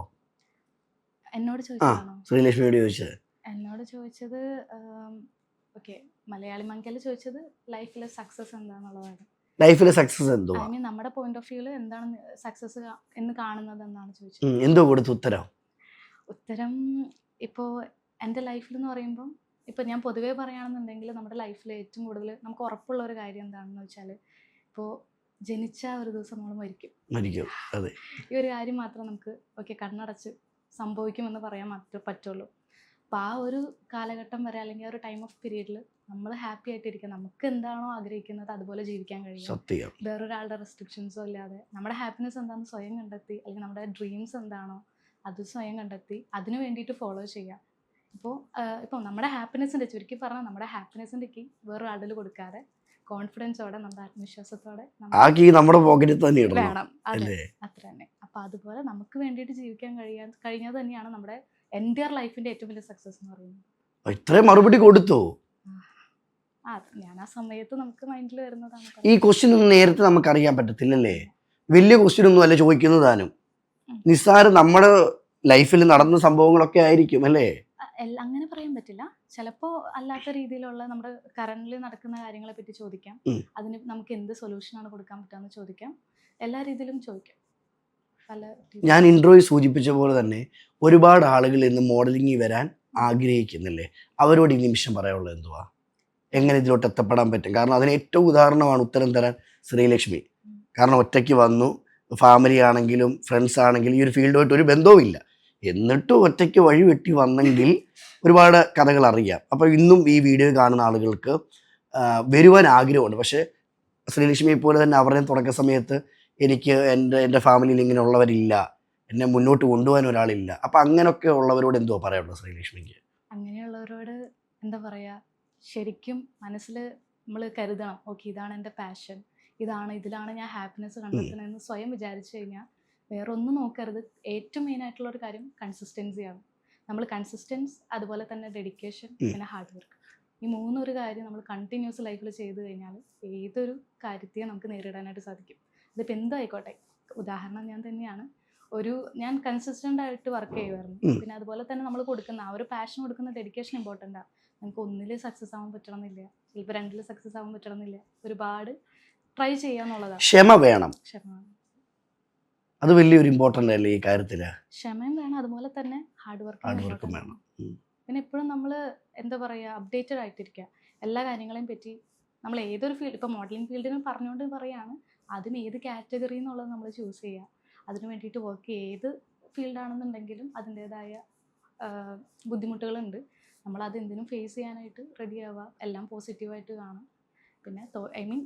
എന്നോട് ചോദിച്ചതാണോ? ശ്രീലക്ഷ്മിയോട് ചോദിച്ചത്. എന്നോട് ചോദിച്ചത് ഓക്കെ, മലയാളി മങ്കയിൽ ചോദിച്ചത് ലൈഫിലെ സക്സസ് എന്താണെന്നുള്ളതാണ്. ലൈഫിലെ സക്സസ് എന്തോ? ഐ മീൻ നമ്മുടെ പോയിന്റ് ഓഫ് വ്യൂല് എന്താണ് സക്സസ് എന്ന് കാണുന്നത് എന്നാണ് ചോദിച്ചത്. എന്തോ കൊടുത്തു ഉത്തരം? ഇപ്പോൾ എൻ്റെ ലൈഫിൽ എന്ന് പറയുമ്പം ഇപ്പോൾ ഞാൻ പൊതുവേ പറയുകയാണെന്നുണ്ടെങ്കിൽ നമ്മുടെ ലൈഫിൽ ഏറ്റവും കൂടുതൽ നമുക്ക് ഉറപ്പുള്ള ഒരു കാര്യം എന്താണെന്ന് വെച്ചാൽ, ഇപ്പോൾ ജനിച്ച ഒരു ദിവസം നമ്മൾ മരിക്കും. അതെ. ഈ ഒരു കാര്യം മാത്രം നമുക്ക് ഓക്കെ കണ്ണടച്ച് സംഭവിക്കുമെന്ന് പറയാൻ പറ്റുള്ളൂ. അപ്പോൾ ആ ഒരു കാലഘട്ടം വരെ അല്ലെങ്കിൽ ആ ഒരു ടൈം ഓഫ് പീരീഡിൽ നമ്മൾ ഹാപ്പി ആയിട്ടിരിക്കുക, നമുക്ക് എന്താണോ ആഗ്രഹിക്കുന്നത് അതുപോലെ ജീവിക്കാൻ കഴിയും. വേറൊരാളുടെ റെസ്ട്രിക്ഷൻസോ ഇല്ലാതെ നമ്മുടെ ഹാപ്പിനെസ് എന്താണെന്ന് സ്വയം കണ്ടെത്തി, അല്ലെങ്കിൽ നമ്മുടെ ഡ്രീംസ് എന്താണോ അത് സ്വയം കണ്ടെത്തി അതിന് വേണ്ടിയിട്ട് ഫോളോ ചെയ്യുക. ഇപ്പോൾ നമ്മുടെ ഹാപ്പിനെസ്സിൻ്റെ ചുരുക്കി പറഞ്ഞാൽ നമ്മുടെ ഹാപ്പിനെസ്സിൻ്റെ കീ വേറൊരാളിൽ കൊടുക്കാതെ കോൺഫിഡൻസോടെ നമ്മുടെ ആത്മവിശ്വാസത്തോടെ നമ്മുടെ പോക്കറ്റിൽ തന്നെ വേണം. അത്ര തന്നെ. അപ്പോൾ അതുപോലെ നമുക്ക് വേണ്ടിയിട്ട് ജീവിക്കാൻ കഴിഞ്ഞത് തന്നെയാണ് നമ്മുടെ എൻറ്റയർ ലൈഫിന്റെ ഏറ്റവും വലിയ സക്സസ് എന്ന് പറയുന്നത്. ഇത്രയും മറുപടി കൊടുത്തു. ഞാൻ ആ സമയത്ത് നമുക്ക് മൈൻഡിൽ വരുന്നതാണ്. ഈ ക്വസ്റ്റ്യൻ ഒന്നും നേരത്തെ നമുക്ക് അറിയാൻ പറ്റത്തില്ലല്ലേ? വലിയ ക്വസ്റ്റ്യൻ ഒന്നും അല്ല ചോദിക്കുന്നതാനും, നിസ്സാരം നമ്മുടെ ലൈഫിൽ നടന്ന സംഭവങ്ങളൊക്കെ ആയിരിക്കും അല്ലേ? അങ്ങനെ പറയാൻ പറ്റില്ല. ചിലപ്പോൾ അല്ലാത്ത രീതിയിലുള്ള നമ്മുടെ കറന്റിൽ നടക്കുന്ന കാര്യങ്ങളെ പറ്റി ചോദിക്കാം. അതിന് നമുക്ക് എന്ത് സൊല്യൂഷനാണ് കൊടുക്കാൻ പറ്റുക ചോദിക്കാം. എല്ലാ രീതിയിലും ചോദിക്കാം. ഞാൻ ഇൻട്രോയിൽ സൂചിപ്പിച്ച പോലെ തന്നെ ഒരുപാട് ആളുകൾ ഇന്ന് മോഡലിംഗിൽ വരാൻ ആഗ്രഹിക്കുന്നില്ലേ? അവരോട് ഈ നിമിഷം പറയാനുള്ളത് എന്തുവാ? എങ്ങനെ ഇതിലോട്ട് എത്തപ്പെടാൻ പറ്റും? കാരണം അതിന് ഏറ്റവും ഉദാഹരണമാണ് ഉത്തരം തരാൻ ശ്രീലക്ഷ്മി. കാരണം ഒറ്റയ്ക്ക് വന്നു, ഫാമിലി ആണെങ്കിലും ഫ്രണ്ട്സ് ആണെങ്കിലും ഈ ഒരു ഫീൽഡുമായിട്ട് ഒരു ബന്ധവുമില്ല, എന്നിട്ടും ഒറ്റയ്ക്ക് വഴി വെട്ടി വന്നെങ്കിൽ ഒരുപാട് കഥകൾ അറിയാം. അപ്പോൾ ഇന്നും ഈ വീഡിയോ കാണുന്ന ആളുകൾക്ക് വരുവാൻ ആഗ്രഹമുണ്ട്. പക്ഷേ ശ്രീലക്ഷ്മിയെ പോലെ തന്നെ അവരുടെയും തുടക്ക സമയത്ത് എനിക്ക് എൻ്റെ ഫാമിലിയിൽ ഇങ്ങനെയുള്ളവരില്ല, എന്നെ മുന്നോട്ട് കൊണ്ടുപോകാൻ ഒരാളില്ല. അപ്പം അങ്ങനെയൊക്കെ ഉള്ളവരോട് എന്തോ പറയാനുള്ളത് ശ്രീലക്ഷ്മിക്ക്? അങ്ങനെയുള്ളവരോട് എന്താ പറയുക, ശരിക്കും മനസ്സിൽ നമ്മൾ കരുതണം, ഓക്കെ ഇതാണ് എൻ്റെ പാഷൻ, ഇതിലാണ് ഞാൻ ഹാപ്പിനെസ് കണ്ടെത്തുന്നതെന്ന് സ്വയം വിചാരിച്ചു കഴിഞ്ഞാൽ വേറെ ഒന്നും നോക്കരുത്. ഏറ്റവും മെയിൻ ആയിട്ടുള്ള ഒരു കാര്യം കൺസിസ്റ്റൻസിയാണ്. നമ്മൾ കൺസിസ്റ്റൻസ്, അതുപോലെ തന്നെ ഡെഡിക്കേഷൻ, പിന്നെ ഹാർഡ് വർക്ക്, ഈ മൂന്നൊരു കാര്യം നമ്മൾ കണ്ടിന്യൂസ് ലൈഫിൽ ചെയ്ത് കഴിഞ്ഞാൽ ഏതൊരു കാര്യത്തെയും നമുക്ക് നേരിടാനായിട്ട് സാധിക്കും. ഇതിപ്പോൾ എന്തായിക്കോട്ടെ, ഉദാഹരണം ഞാൻ തന്നെയാണ്. ഞാൻ കൺസിസ്റ്റൻ്റ് ആയിട്ട് വർക്ക് ചെയ്യുമായിരുന്നു. പിന്നെ അതുപോലെ തന്നെ നമ്മൾ കൊടുക്കുന്ന ആ ഒരു പാഷൻ കൊടുക്കുന്ന ഡെഡിക്കേഷൻ ഇമ്പോർട്ടൻ്റാണ്. നമുക്ക് ഒന്നിൽ സക്സസ് ആവാൻ പറ്റണമെന്നില്ല, ചിലപ്പോൾ 2 സക്സസ് ആവാൻ പറ്റണമെന്നില്ല. ഒരുപാട് ട്രൈ ചെയ്യാന്നുള്ളതാണ്. ക്ഷമ വേണം, ക്ഷമ അത് വലിയൊരു ഇമ്പോർട്ടൻ്റ് അല്ലേ ഈ കാര്യത്തിൽ? ക്ഷമയും വേണം, അതുപോലെ തന്നെ ഹാർഡ് വർക്കും വേണം. പിന്നെ എപ്പോഴും നമ്മൾ എന്താ പറയുക, അപ്ഡേറ്റഡ് ആയിട്ടിരിക്കുക. എല്ലാ കാര്യങ്ങളെയും പറ്റി നമ്മൾ ഏതൊരു ഫീൽഡ്, ഇപ്പോൾ മോഡലിംഗ് ഫീൽഡിന് പറഞ്ഞുകൊണ്ട് പറയുകയാണ്, അതിന് ഏത് കാറ്റഗറി എന്നുള്ളത് നമ്മൾ ചൂസ് ചെയ്യുക. അതിന് വേണ്ടിയിട്ട് വർക്ക് ഏത് ഫീൽഡാണെന്നുണ്ടെങ്കിലും അതിൻ്റേതായ ബുദ്ധിമുട്ടുകളുണ്ട്. നമ്മളത് എന്തിനും ഫേസ് ചെയ്യാനായിട്ട് റെഡി ആവുക, എല്ലാം പോസിറ്റീവായിട്ട് കാണാം. പിന്നെ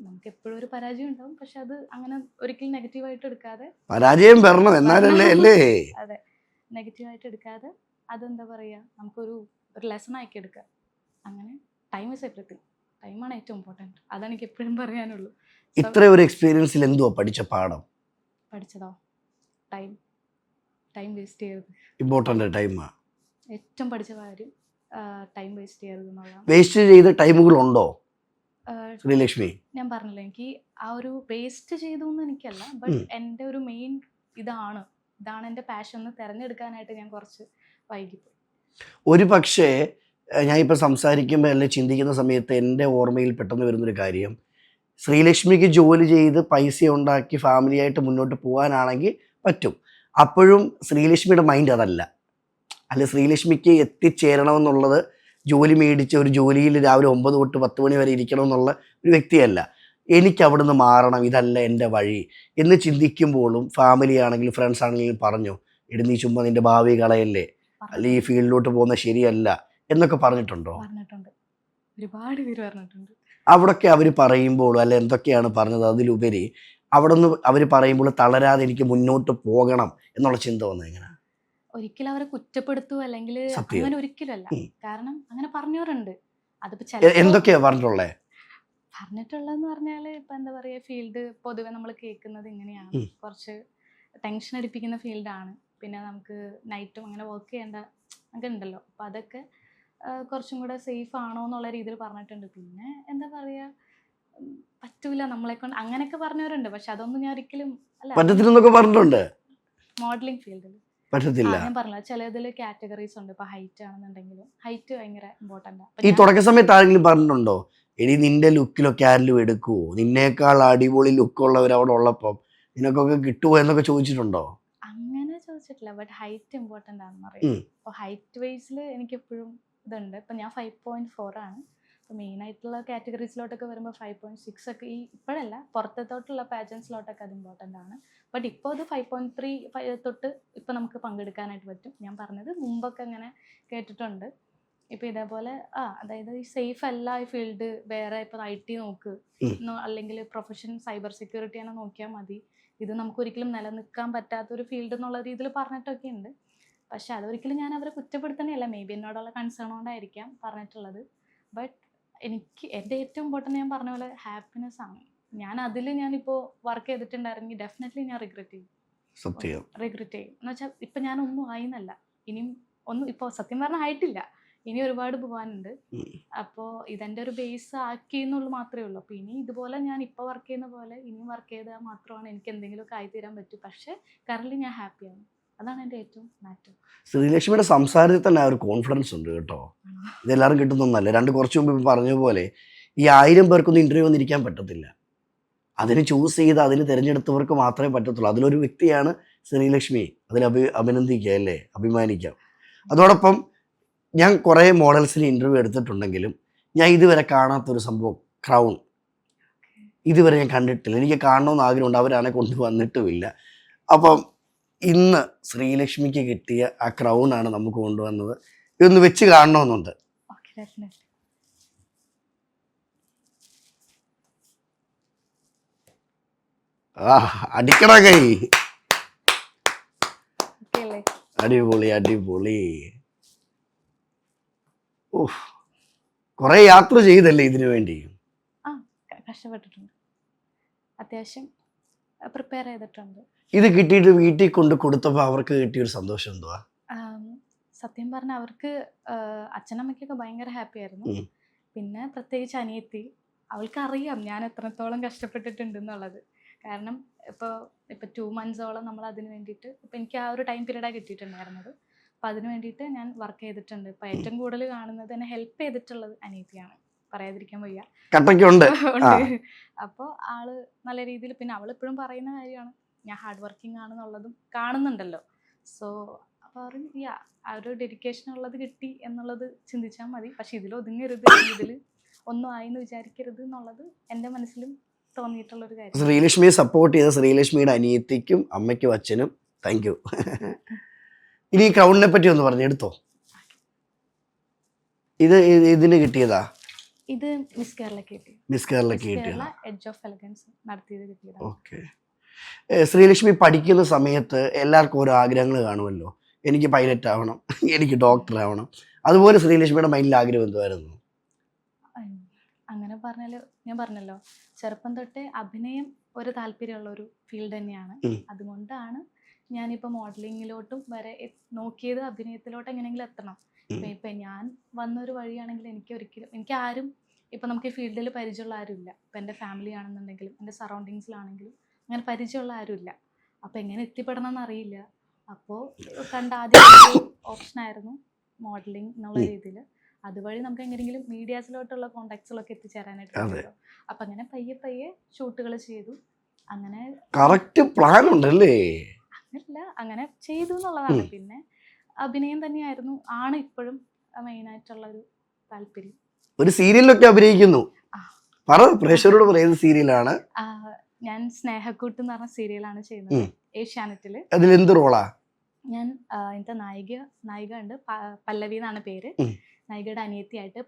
നമുക്ക് എപ്പോഴും ഒരു പരാജയം ഉണ്ടാവും, പക്ഷെ അത് അങ്ങനെ ഒരിക്കലും നെഗറ്റീവായിട്ട് എടുക്കാതെ, പരാജയം വരണം എന്നാലല്ലേ അല്ലേ? അതെ, നെഗറ്റീവായിട്ട് എടുക്കാതെ അതെന്താ പറയുക, നമുക്കൊരു ലെസൺ ആക്കി എടുക്കുക. അങ്ങനെ ടൈം ഇസ് എവറിത്തിങ്, ടൈമാണ് ഏറ്റവും ഇമ്പോർട്ടൻറ്റ്. അതാണ് എനിക്ക് എപ്പോഴും പറയാനുള്ളൂ. ഇത്ര ഒരു എക്സ്പീരിയൻസിൽ എന്തുവാ പഠിച്ച പാഠം? പഠിച്ചതോ, ടൈം വേസ്റ്റ് ചെയ്യരുത്. ഇമ്പോർട്ടൻ്റ് ടൈമാണ് ഏറ്റവും പഠിച്ച കാര്യം. ടൈം വേസ്റ്റ് ചെയ്യരുത് എന്നുള്ളതാണ്. വേസ്റ്റ് ചെയ്ത ടൈമുകളുണ്ടോ ശ്രീലക്ഷ്മി? ഞാൻ പറഞ്ഞില്ല, എനിക്ക് ആ ഒരു വേസ്റ്റ് ചെയ്തു എന്ന് എനിക്കല്ല, ബട്ട് എൻ്റെ ഒരു മെയിൻ ഇതാണ് എൻ്റെ പാഷൻ എന്ന് തിരഞ്ഞെടുക്കാനായിട്ട് ഞാൻ കുറച്ച് വൈകിപ്പോയി. ഒരു പക്ഷേ ഞാൻ ഇപ്പോൾ സംസാരിക്കുമ്പോൾ അല്ലെങ്കിൽ ചിന്തിക്കുന്ന സമയത്ത് എൻ്റെ ഓർമ്മയിൽ പെട്ടെന്ന് വരുന്നൊരു കാര്യം, ശ്രീലക്ഷ്മിക്ക് ജോലി ചെയ്ത് പൈസ ഉണ്ടാക്കി ഫാമിലിയായിട്ട് മുന്നോട്ട് പോകാനാണെങ്കിൽ പറ്റും. അപ്പോഴും ശ്രീലക്ഷ്മിയുടെ മൈൻഡ് അതല്ല. അല്ല, ശ്രീലക്ഷ്മിക്ക് എത്തിച്ചേരണമെന്നുള്ളത് ജോലി മേടിച്ച് ഒരു ജോലിയിൽ രാവിലെ 9 തൊട്ട് 10 മണി വരെ ഇരിക്കണം എന്നുള്ള ഒരു വ്യക്തിയല്ല. എനിക്ക് അവിടെ നിന്ന് മാറണം, ഇതല്ല എൻ്റെ വഴി എന്ന് ചിന്തിക്കുമ്പോഴും ഫാമിലി ആണെങ്കിലും ഫ്രണ്ട്സ് ആണെങ്കിലും പറഞ്ഞു, നീ ചുമ്മാ നിൻ്റെ ഭാവി കളയല്ലേ, അല്ലെ ഈ ഫീൽഡിലോട്ട് പോകുന്ന ശരിയല്ല എന്നൊക്കെ പറഞ്ഞിട്ടുണ്ടോ? പറഞ്ഞിട്ടുണ്ട്, ഒരുപാട് പേര് പറഞ്ഞിട്ടുണ്ട്. അവിടൊക്കെ അവർ പറയുമ്പോഴും അല്ല എന്തൊക്കെയാണ് പറഞ്ഞത്, അതിലുപരി അവിടെ നിന്ന് അവർ പറയുമ്പോൾ തളരാതെ എനിക്ക് മുന്നോട്ട് പോകണം എന്നുള്ള ചിന്ത വന്നത് എങ്ങനെ? ഒരിക്കലും അവരെ കുറ്റപ്പെടുത്തുക അല്ലെങ്കിൽ അങ്ങനെ ഒരിക്കലല്ല. കാരണം അങ്ങനെ പറഞ്ഞവരുണ്ട്. അതിപ്പോ എന്തൊക്കെയാ പറഞ്ഞിട്ടുള്ളതെന്ന് പറഞ്ഞാല് ഇപ്പൊ എന്താ പറയാ, ഫീൽഡ് പൊതുവെ നമ്മൾ കേൾക്കുന്നത് ഇങ്ങനെയാണ്, കുറച്ച് ടെൻഷൻ അടിപ്പിക്കുന്ന ഫീൽഡാണ്. പിന്നെ നമുക്ക് നൈറ്റും അങ്ങനെ വർക്ക് ചെയ്യേണ്ട ഒക്കെ ഉണ്ടല്ലോ. അപ്പൊ അതൊക്കെ കുറച്ചും കൂടെ സേഫ് ആണോ എന്നുള്ള രീതിയിൽ പറഞ്ഞിട്ടുണ്ട്. പിന്നെ എന്താ പറയാ, പറ്റൂല നമ്മളെ കൊണ്ട് അങ്ങനെയൊക്കെ പറഞ്ഞവരുണ്ട്. പക്ഷെ അതൊന്നും ഞാൻ ഒരിക്കലും പറ്റത്തില്ലെന്നൊക്കെ പറഞ്ഞിട്ടുണ്ട്. മോഡലിംഗ് ഫീൽഡിൽ പറ്റത്തില്ല. ഞാൻ പറഞ്ഞില്ല, ചിലതിൽ കാറ്റഗറീസ് ഉണ്ട്. ഇപ്പൊ ഹൈറ്റ് ആണെന്നുണ്ടെങ്കിലും ഹൈറ്റ് ഭയങ്കര ഇമ്പോർട്ടൻ്റ്. ഈ തുടക്ക സമയത്ത് ആരെങ്കിലും പറഞ്ഞിട്ടുണ്ടോ, എടി നിന്റെ ലുക്കിലൊക്കെ ആരെങ്കിലും എടുക്കുവോ, നിന്നേക്കാൾ അടിപൊളി ലുക്കുള്ളവർ അവിടെ ഉള്ളപ്പം നിനക്കൊക്കെ കിട്ടുമോ എന്നൊക്കെ ചോദിച്ചിട്ടുണ്ടോ? അങ്ങനെ ചോദിച്ചിട്ടില്ല, ബട്ട് ഹൈറ്റ് ഇമ്പോർട്ടൻ്റ് ആണെന്ന് പറയും. അപ്പോൾ ഹൈറ്റ് വൈസിൽ എനിക്ക് എപ്പോഴും ഇതുണ്ട്. ഇപ്പം ഞാൻ 5.4 ആണ്. അപ്പോൾ മെയിൻ ആയിട്ടുള്ള കാറ്റഗറീസിലോട്ടൊക്കെ വരുമ്പോൾ 5.6 ഒക്കെ ഈ ഇപ്പോഴല്ല പുറത്തോട്ടുള്ള പാജൻസിലോട്ടൊക്കെ അത് ഇമ്പോർട്ടൻ്റ് ആണ്. ബട്ട് ഇപ്പോൾ അത് 5.3 തൊട്ട് ഇപ്പം നമുക്ക് പങ്കെടുക്കാനായിട്ട് പറ്റും. ഞാൻ പറഞ്ഞത് മുമ്പൊക്കെ അങ്ങനെ കേട്ടിട്ടുണ്ട്. ഇപ്പം ഇതേപോലെ അതായത് ഈ സേഫ് അല്ല ഈ ഫീൽഡ്, വേറെ ഇപ്പം IT നോക്ക്, അല്ലെങ്കിൽ പ്രൊഫഷൻ സൈബർ സെക്യൂരിറ്റി തന്നെ നോക്കിയാൽ മതി, ഇത് നമുക്ക് ഒരിക്കലും നിലനിൽക്കാൻ പറ്റാത്തൊരു ഫീൽഡ് എന്നുള്ള രീതിയിൽ പറഞ്ഞിട്ടൊക്കെ ഉണ്ട്. പക്ഷെ അതൊരിക്കലും ഞാൻ അവരെ കുറ്റപ്പെടുത്തണേയല്ല, മേ ബി എന്നോടുള്ള കൺസേൺ കൊണ്ടായിരിക്കാം പറഞ്ഞിട്ടുള്ളത്. ബട്ട് എൻ്റെ ഏറ്റവും ഇമ്പോർട്ടൻ്റ് ഞാൻ പറഞ്ഞ പോലെ ഹാപ്പിനെസ് ആണ്. ഞാനിപ്പോൾ വർക്ക് ചെയ്തിട്ടുണ്ടായിരുന്നെങ്കിൽ ഡെഫിനറ്റ്ലി ഞാൻ റിഗ്രറ്റ് ചെയ്യും എന്ന് വെച്ചാൽ ഇപ്പം ഞാനൊന്നും ആയിന്നല്ല, ഇനിയും ഒന്നും ഇപ്പോൾ സത്യം പറഞ്ഞാൽ ആയിട്ടില്ല, ഇനി ഒരുപാട് പോകാനുണ്ട്. അപ്പോൾ ഇതെൻ്റെ ഒരു ബേസ് ആക്കി എന്നുള്ളത് മാത്രമേ ഉള്ളൂ. അപ്പോൾ ഇനി ഇതുപോലെ ഞാൻ ഇപ്പോൾ വർക്ക് ചെയ്യുന്ന പോലെ ഇനിയും വർക്ക് ചെയ്താൽ മാത്രമാണ് എനിക്ക് എന്തെങ്കിലുമൊക്കെ ആയിത്തീരാൻ പറ്റൂ. പക്ഷേ കറൻറ്റ്ലി ഞാൻ ഹാപ്പിയാണ്, അതാണ് എൻ്റെ ഏറ്റവും മാറ്റം. ശ്രീലക്ഷ്മിയുടെ സംസാരത്തിൽ തന്നെ ആ ഒരു കോൺഫിഡൻസ് ഉണ്ട് കേട്ടോ, ഇതെല്ലാവരും കിട്ടുന്നൊന്നല്ല. കുറച്ച് മുമ്പ് പറഞ്ഞ പോലെ ഈ 1000 പേർക്കൊന്നും ഇൻ്റർവ്യൂ വന്നിരിക്കാൻ പറ്റത്തില്ല. അതിന് ചൂസ് ചെയ്ത് അതിന് തിരഞ്ഞെടുത്തവർക്ക് മാത്രമേ പറ്റത്തുള്ളൂ. അതിലൊരു വ്യക്തിയാണ് ശ്രീലക്ഷ്മി. അതിൽ അഭിനന്ദിക്കുക അല്ലേ, അഭിമാനിക്കാം. അതോടൊപ്പം ഞാൻ കുറേ മോഡൽസിന് ഇൻ്റർവ്യൂ എടുത്തിട്ടുണ്ടെങ്കിലും ഞാൻ ഇതുവരെ കാണാത്തൊരു സംഭവം, ക്രൗൺ ഇതുവരെ ഞാൻ കണ്ടിട്ടില്ല. എനിക്ക് കാണണമെന്ന് ആഗ്രഹമുണ്ട്, അവരാണെ കൊണ്ടുവന്നിട്ടുമില്ല. അപ്പം ഇന്ന് ശ്രീലക്ഷ്മിക്ക് കിട്ടിയ ആ ക്രൗൺ ആണ് നമുക്ക് കൊണ്ടുവന്നത്. ഇതൊന്ന് വെച്ച് കാണണമെന്നുണ്ട്. Okay, definitely. ആ, അടിക്കണ കൈ. ഓക്കെ അല്ലേ? അടിപൊളി അടിപൊളി. ഓഹ്, കുറെ യാത്ര ചെയ്തല്ലേ ഇതിനു വേണ്ടി? ആ, കഷ്ടപ്പെട്ടിട്ടുണ്ട്, അത്യാവശ്യം പ്രിപ്പയർ ചെയ്തിട്ടുണ്ട്. ഇത് കിട്ടിയിട്ട് വീട്ടിൽ കൊണ്ട് കൊടുത്തപ്പോൾ അവർക്ക് കിട്ടിയൊരു സന്തോഷം എന്തുവാ? സത്യം പറഞ്ഞാൽ അവർക്ക് അച്ഛനമ്മയ്ക്കൊക്കെ ഭയങ്കര ഹാപ്പി ആയിരുന്നു. പിന്നെ പ്രത്യേകിച്ച് അനിയത്തി, അവൾക്കറിയാം ഞാൻ എത്രത്തോളം കഷ്ടപ്പെട്ടിട്ടുണ്ട് എന്നുള്ളത്. കാരണം ഇപ്പോൾ 2 മന്ത്സോളം നമ്മൾ അതിന് വേണ്ടിയിട്ട്, ഇപ്പം എനിക്ക് ആ ഒരു ടൈം പീരീഡാണ് കിട്ടിയിട്ടുണ്ടായിരുന്നത്. അപ്പം അതിന് വേണ്ടിയിട്ട് ഞാൻ വർക്ക് ചെയ്തിട്ടുണ്ട്. ഇപ്പം ഏറ്റവും കൂടുതൽ കാണുന്നത് എന്നെ ഹെൽപ്പ് ചെയ്തിട്ടുള്ളത് അനിയത്തിയാണ്, പറയാതിരിക്കാൻ വയ്യ. കട്ടയ്ക്കുണ്ട്. അപ്പോൾ ആള് നല്ല രീതിയിൽ, പിന്നെ അവളെപ്പോഴും പറയുന്ന കാര്യമാണ് ഞാൻ ഹാർഡ് വർക്കിംഗ് ആണെന്നുള്ളതും കാണുന്നുണ്ടല്ലോ. സോ അപ്പോൾ പറഞ്ഞു ആ ഒരു ഡെഡിക്കേഷൻ ഉള്ളത് കിട്ടി എന്നുള്ളത് ചിന്തിച്ചാൽ മതി. പക്ഷെ ഇതിൽ ഒതുങ്ങരുത്, ഇതിൽ ഒന്നും ആയിന്ന് വിചാരിക്കരുത് എന്നുള്ളത് എൻ്റെ മനസ്സിലും തോന്നിയിട്ടുള്ളൊരു കാര്യം. ശ്രീലക്ഷ്മിയെ സപ്പോർട്ട് ചെയ്ത ശ്രീലക്ഷ്മിയുടെ അനിയത്തിക്കും അമ്മയ്ക്കും അച്ഛനും താങ്ക് യു. ഇനി ഈ ക്രൗണിനെ പറ്റി ഒന്ന് പറഞ്ഞു എടുത്തോ. ഇതിന് കിട്ടിയതാ? ഇത് മിസ് കേരളക്ക് കിട്ടി. മിസ് കേരളക്ക് കിട്ടിയതാ? എഡ്ജ് ഓഫ് എലഗൻസ് നടത്തിയത് കിട്ടിയതാണ്. ഓക്കെ. ശ്രീലക്ഷ്മി പഠിക്കുന്ന സമയത്ത് എല്ലാവർക്കും ഓരോ ആഗ്രഹങ്ങൾ കാണുമല്ലോ. എനിക്ക് പൈലറ്റ് ആവണം, എനിക്ക് ഡോക്ടർ ആവണം. അതുപോലെ ശ്രീലക്ഷ്മിയുടെ മൈൻഡിൽ ആഗ്രഹം എന്തുവായിരുന്നു? അങ്ങനെ പറഞ്ഞാൽ ഞാൻ പറഞ്ഞല്ലോ, ചെറുപ്പം തൊട്ടേ അഭിനയം ഒരു താല്പര്യമുള്ള ഒരു ഫീൽഡ് തന്നെയാണ്. അതുകൊണ്ടാണ് ഞാനിപ്പോൾ മോഡലിങ്ങിലോട്ടും വരെ നോക്കിയത്, അഭിനയത്തിലോട്ട് എങ്ങനെയെങ്കിലും എത്തണം. ഇപ്പം ഞാൻ വന്നൊരു വഴിയാണെങ്കിൽ എനിക്ക് ആരും ഇപ്പം നമുക്ക് ഈ ഫീൽഡിൽ പരിചയമുള്ള ആരുമില്ല. ഇപ്പം എൻ്റെ ഫാമിലി ആണെന്നുണ്ടെങ്കിലും എൻ്റെ സറൗണ്ടിങ്സിലാണെങ്കിലും അങ്ങനെ പരിചയമുള്ള ആരുമില്ല. അപ്പോൾ എങ്ങനെ എത്തിപ്പെടണം എന്നറിയില്ല. അപ്പോൾ കണ്ട ആദ്യം ഓപ്ഷനായിരുന്നു മോഡലിംഗ് എന്നുള്ള രീതിയിൽ. അതുവഴി നമുക്ക് എങ്ങനെയെങ്കിലും മീഡിയാസിലോട്ടുള്ള കോണ്ടാക്ട്സിലൊക്കെ എത്തിച്ചേരാനായിട്ട് പറ്റുമല്ലോ. അപ്പം അങ്ങനെ പയ്യെ ഷൂട്ടുകൾ ചെയ്തു. അങ്ങനെ കറക്റ്റ് പ്ലാൻ ഉണ്ടല്ലേ? അങ്ങനല്ല, അങ്ങനെ ചെയ്തു എന്നുള്ളതാണ്. പിന്നെ അഭിനയം തന്നെയായിരുന്നു ഇപ്പോഴും മെയിനായിട്ടുള്ള ഒരു താല്പര്യം. ഒരു സീരിയലിലൊക്കെ അഭിനയിക്കുന്നു. പ്രേക്ഷകരോട് പറയുന്ന സീരിയലാണ്? ഞാൻ സ്നേഹക്കൂട്ട് എന്ന് പറഞ്ഞ സീരിയലാണ് ചെയ്യുന്നത് ഏഷ്യാനെറ്റില്. അതിൽ എന്ത് റോളാ? ഞാൻ എൻ്റെ നായിക ഉണ്ട്, പല്ലവി എന്നാണ് പേര്. നായികയുടെ അനിയത്തിയായിട്ട്